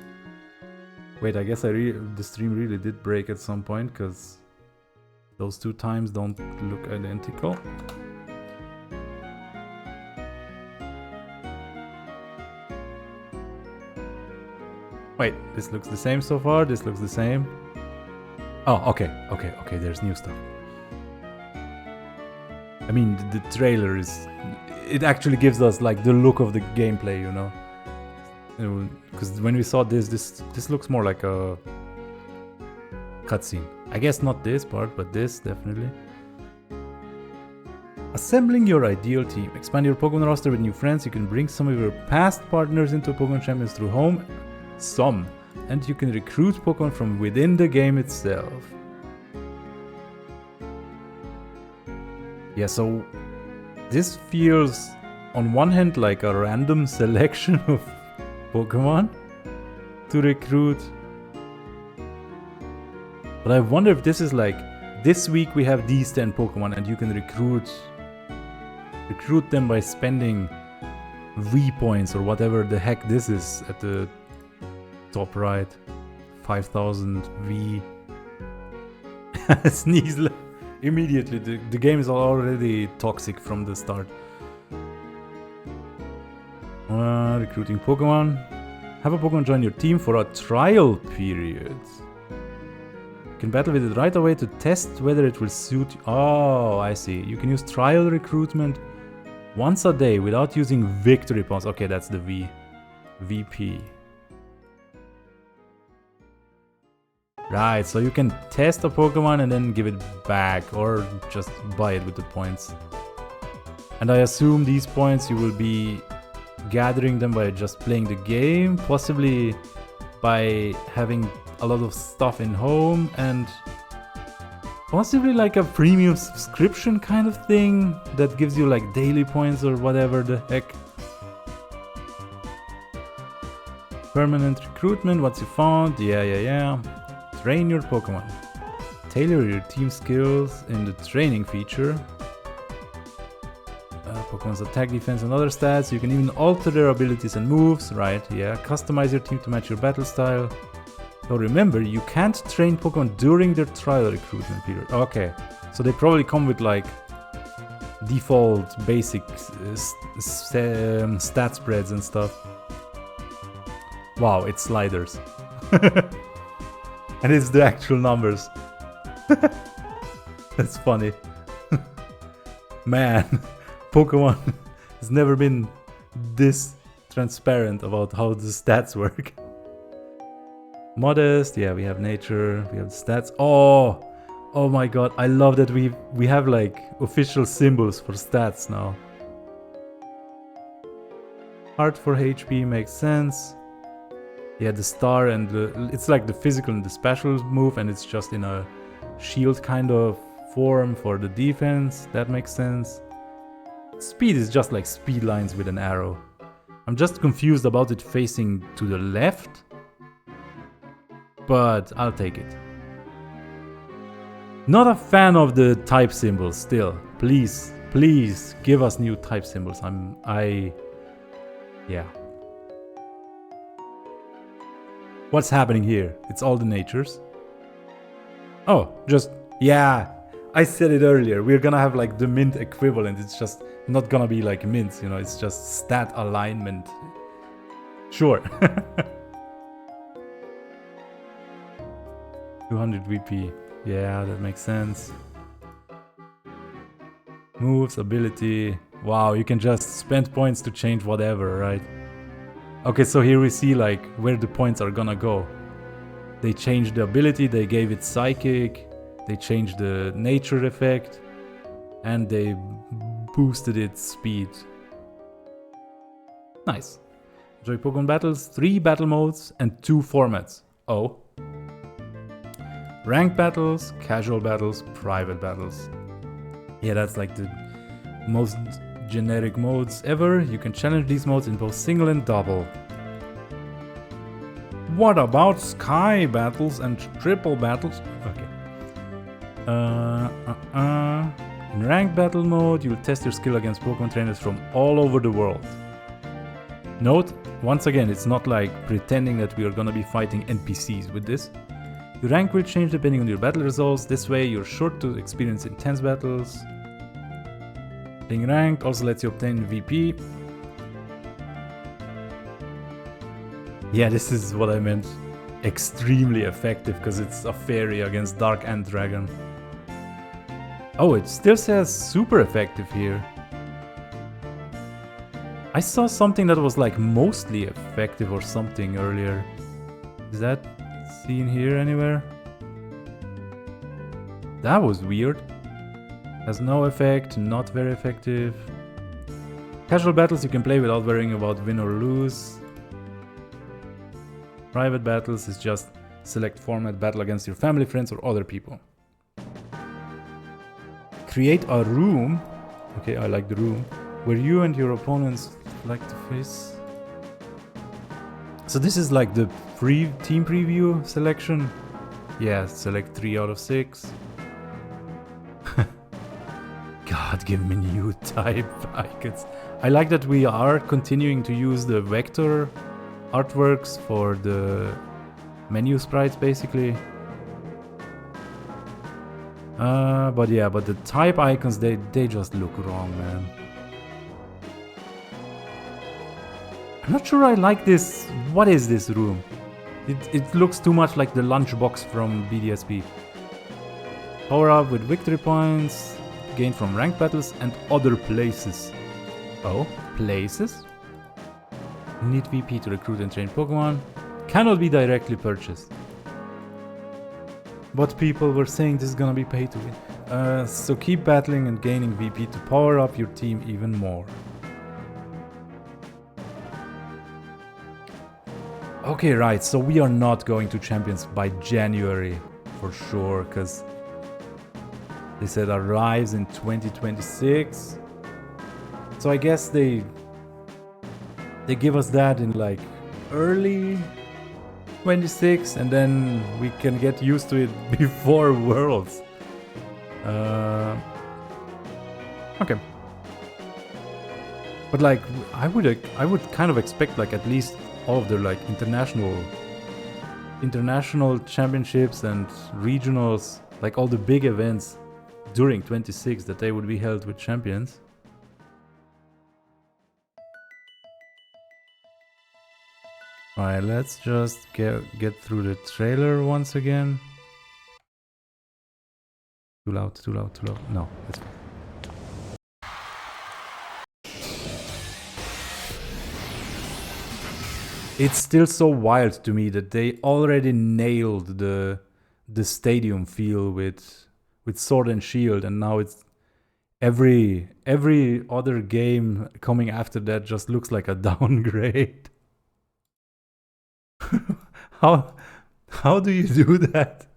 Wait, I guess the stream really did break at some point because those two times don't look identical. Wait, this looks the same so far. This looks the same. Oh, okay, there's new stuff. I mean, the trailer is... It actually gives us like the look of the gameplay, you know? Because when we saw this looks more like a cutscene. I guess not this part, but this definitely. Assembling your ideal team. Expand your Pokemon roster with new friends. You can bring some of your past partners into Pokemon Champions through home. And you can recruit Pokemon from within the game itself. Yeah, so this feels on one hand like a random selection of Pokemon to recruit. But I wonder if this is like, this week we have these 10 Pokemon and you can recruit them by spending V points or whatever the heck this is at the top right. 5000 V. Sneeze immediately. The game is already toxic from the start. Recruiting Pokemon. Have a Pokemon join your team for a trial period. You can battle with it right away to test whether it will suit you. Oh, I see. You can use trial recruitment once a day without using victory points. Okay, that's the VP. Right, so you can test a Pokemon and then give it back or just buy it with the points. And I assume these points you will be gathering them by just playing the game, possibly by having a lot of stuff in home and possibly like a premium subscription kind of thing that gives you like daily points or whatever the heck. Permanent recruitment, what's you found? Yeah. Train your Pokemon. Tailor your team skills in the training feature. Pokemon's attack, defense, and other stats. You can even alter their abilities and moves. Right, yeah. Customize your team to match your battle style. So remember, you can't train Pokemon during their trial recruitment period. Okay, so they probably come with like default basic stat spreads and stuff. Wow, it's sliders. And it's the actual numbers. That's funny. Man, Pokemon has never been this transparent about how the stats work. Modest, yeah, we have nature, we have the stats. Oh my god, I love that we have like official symbols for stats now. Heart for HP makes sense. Yeah, the star and it's like the physical and the special move, and it's just in a shield kind of form for the defense. That makes sense. Speed is just like speed lines with an arrow. I'm just confused about it facing to the left, but I'll take it. Not a fan of the type symbols still. Please, please give us new type symbols. Yeah. What's happening here? It's all the natures. Oh, yeah. I said it earlier. We're gonna have like the mint equivalent. It's just not gonna be like mint, you know, it's just stat alignment. Sure. 200 VP. Yeah, that makes sense. Moves, ability. Wow, you can just spend points to change whatever, right? Okay, so here we see like where the points are gonna go. They changed the ability, they gave it psychic, they changed the nature effect, and they boosted its speed. Nice. Enjoy Pokemon battles, 3 battle modes and 2 formats. Oh. Ranked battles, casual battles, private battles. Yeah, that's like the most generic modes ever. You can challenge these modes in both single and double. What about sky battles and triple battles? Okay. In ranked battle mode, you'll test your skill against Pokemon trainers from all over the world. Note, once again, it's not like pretending that we are gonna be fighting NPCs with this. Your rank will change depending on your battle results. This way, you're sure to experience intense battles. Being ranked also lets you obtain VP. Yeah, this is what I meant. Extremely effective, because it's a fairy against Dark and Dragon. Oh, it still says super effective here. I saw something that was like mostly effective or something earlier. Is that seen here anywhere? That was weird. Has no effect, not very effective. Casual battles you can play without worrying about win or lose. Private battles is just select format, battle against your family, friends, or other people. Create a room. Okay, I like the room. Where you and your opponents like to face. So this is like the team preview selection. Yeah, select 3 out of 6. God, give me new type icons. I like that we are continuing to use the vector artworks for the menu sprites, basically. But yeah, but the type icons, they just look wrong, man. I'm not sure I like this. What is this room? It looks too much like the lunchbox from BDSP. Power up with victory points. Gained from ranked battles and other places. Oh, places? Need VP to recruit and train Pokemon. Cannot be directly purchased. But people were saying this is gonna be pay to win. So keep battling and gaining VP to power up your team even more. Okay, right, so we are not going to Champions by January for sure, because they said arrives in 2026. So I guess they give us that in like early 26, and then we can get used to it before Worlds. Okay. But like I would kind of expect like at least all of the like international championships and regionals, like all the big events during 26, that they would be held with champions. Alright, let's just get through the trailer once again. Too loud, too loud, too loud. No, that's fine. It's still so wild to me that they already nailed the stadium feel with Sword and Shield, and now every other game coming after that just looks like a downgrade. How do you do that?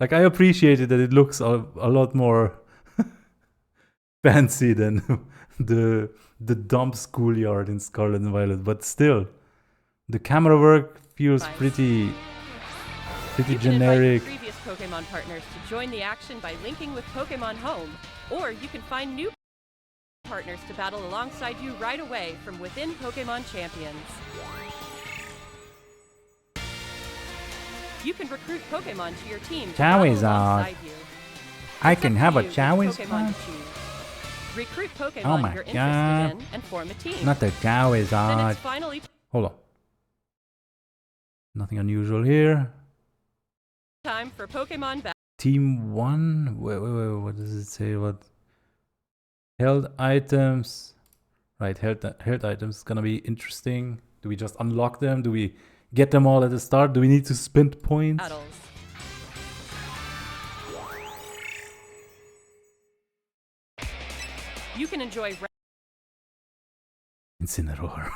Like, I appreciated that it looks a lot more fancy than the dump schoolyard in Scarlet and Violet, but still, the camera work feels pretty generic. Previous Pokemon partners to join the action by linking with Pokemon Home, or you can find new partners to battle alongside you right away from within Pokemon Champions. You can recruit Pokemon to your team to battle alongside you. I can have a Pokemon Charizard. to choose. Recruit Pokemon Oh my you're interested God. in and form a team. Not the Then Charizard. it's finally Hold on. Nothing unusual here. time for Pokemon battle. Team 1? Wait, what does it say? What? Held items. Right, held items is gonna be interesting. Do we just unlock them? Do we get them all at the start? Do we need to spend points? Battles. You can enjoy Incineroar.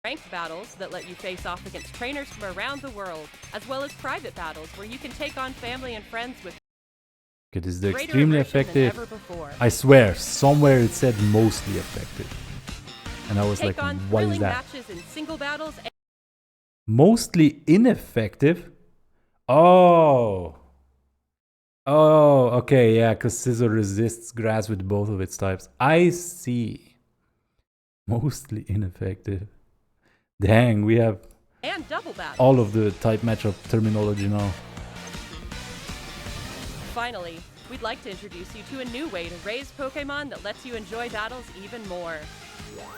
ranked battles that let you face off against trainers from around the world, as well as private battles where you can take on family and friends with Okay, this is the greater extremely immersion than effective. ever before. I swear, somewhere it said mostly effective. And I was Take like, on what is thrilling that? matches in single battles and Mostly ineffective? Oh. Oh, okay, yeah, because Scissor resists grass with both of its types. I see. Mostly ineffective. Dang, we have double battles. all of the type matchup terminology now. Finally, we'd like to introduce you to a new way to raise Pokemon that lets you enjoy battles even more.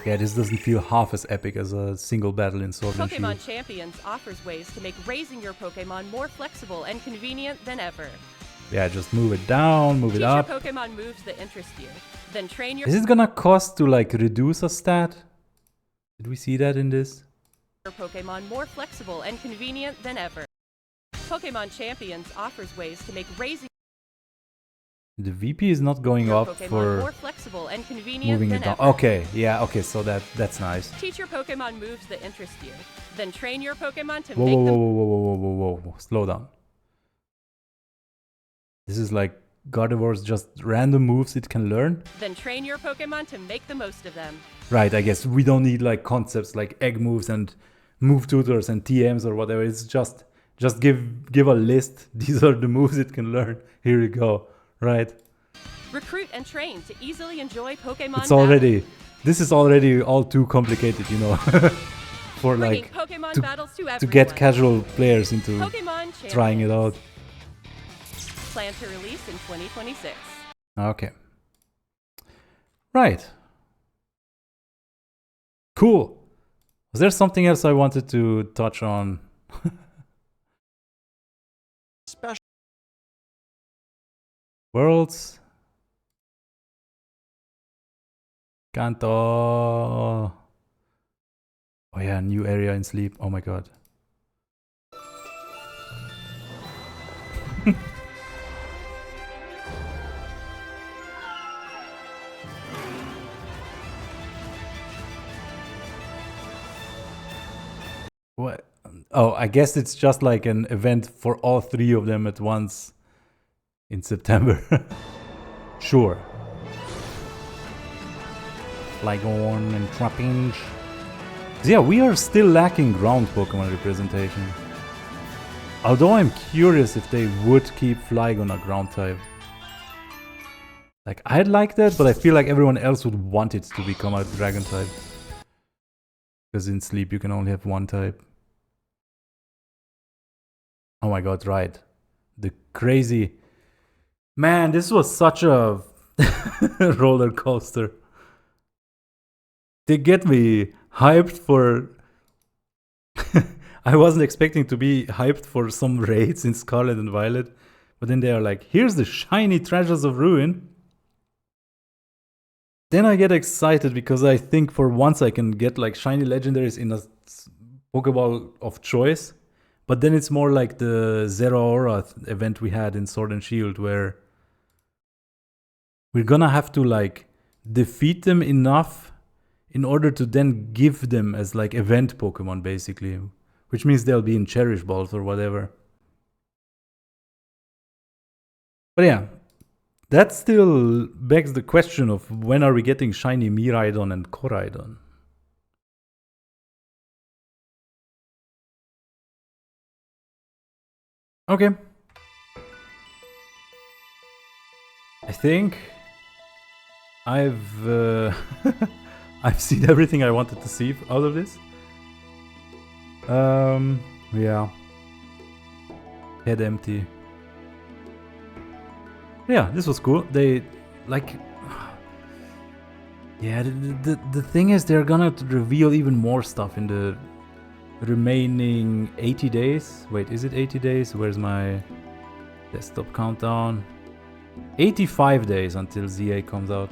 Yeah, this doesn't feel half as epic as a single battle in Sword and Shield. Pokemon Champions offers ways to make raising your Pokemon more flexible and convenient than ever. Yeah, just move it down, move it Teach up. your Pokemon moves that interest you. Then train your Is it gonna cost to like reduce a stat? Did we see that in this? Pokemon more flexible and convenient than ever. Pokemon Champions offers ways to make raising The VP is not going your up Pokemon more for flexible and convenient moving than it down. ever. Okay, yeah, okay, so that's nice. Teach your Pokemon moves that interest you. Then train your Pokemon to Whoa, make whoa, them whoa, whoa, whoa, whoa, whoa, whoa, slow down. This is like Gardevoir's just random moves it can learn. Then train your Pokemon to make the most of them. Right, I guess we don't need like concepts like egg moves and move tutors and TMs or whatever. It's just give a list. These are the moves it can learn. Here you go. Right. Recruit and train to easily enjoy Pokemon It's already this is already all too complicated, you know. For Bringing like Pokemon battles to to get everyone. casual players into Pokemon trying it out. Plan to release in 2026. Okay. Right. Cool. Was there something else I wanted to touch on? Special. Worlds. Kanto. Oh yeah, new area in Sleep. Oh my god. What? Oh, I guess it's just like an event for all three of them at once in September. Sure. Flygon and Trapinch. Yeah, we are still lacking ground Pokemon representation. Although I'm curious if they would keep Flygon a ground type. Like, I'd like that, but I feel like everyone else would want it to become a dragon type. Because in Sleep you can only have one type. Oh my god, right. The crazy... Man, this was such a roller coaster. They get me hyped for... I wasn't expecting to be hyped for some raids in Scarlet and Violet. But then they are like, here's the shiny treasures of Ruin. Then I get excited because I think for once I can get like shiny legendaries in a Pokeball of choice. But then it's more like the Zero Aura event we had in Sword and Shield where we're gonna have to like defeat them enough in order to then give them as like event Pokemon basically, which means they'll be in Cherish Balls or whatever. But yeah, that still begs the question of when are we getting shiny Miraidon and Koraidon? Okay. I think I've I've seen everything I wanted to see out of this. Yeah. Head empty. Yeah, this was cool. They like, yeah. The thing is, they're gonna reveal even more stuff in the remaining 80 days. Wait, is it 80 days? Where's my desktop countdown? 85 days until ZA comes out.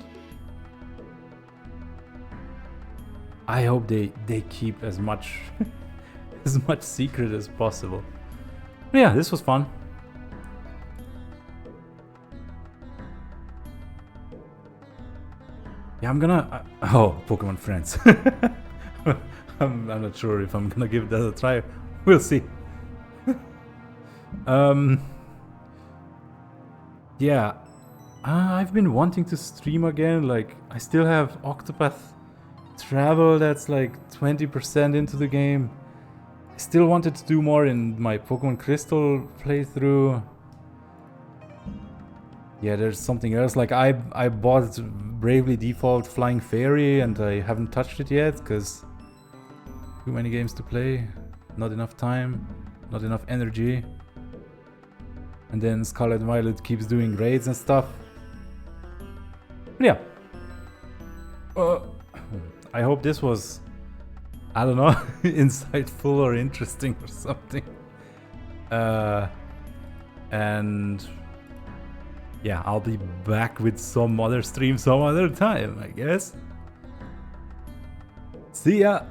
I hope they keep as much as much secret as possible. But yeah, this was fun. Yeah, I'm gonna... oh, Pokemon Friends. I'm not sure if I'm gonna give that a try. We'll see. Yeah. I've been wanting to stream again. Like, I still have Octopath Travel that's like 20% into the game. I still wanted to do more in my Pokemon Crystal playthrough. Yeah, there's something else. Like I bought Bravely Default Flying Fairy and I haven't touched it yet because too many games to play, not enough time, not enough energy. And then Scarlet Violet keeps doing raids and stuff. But yeah. I hope this was, I don't know, insightful or interesting or something. And yeah, I'll be back with some other stream some other time, I guess. See ya!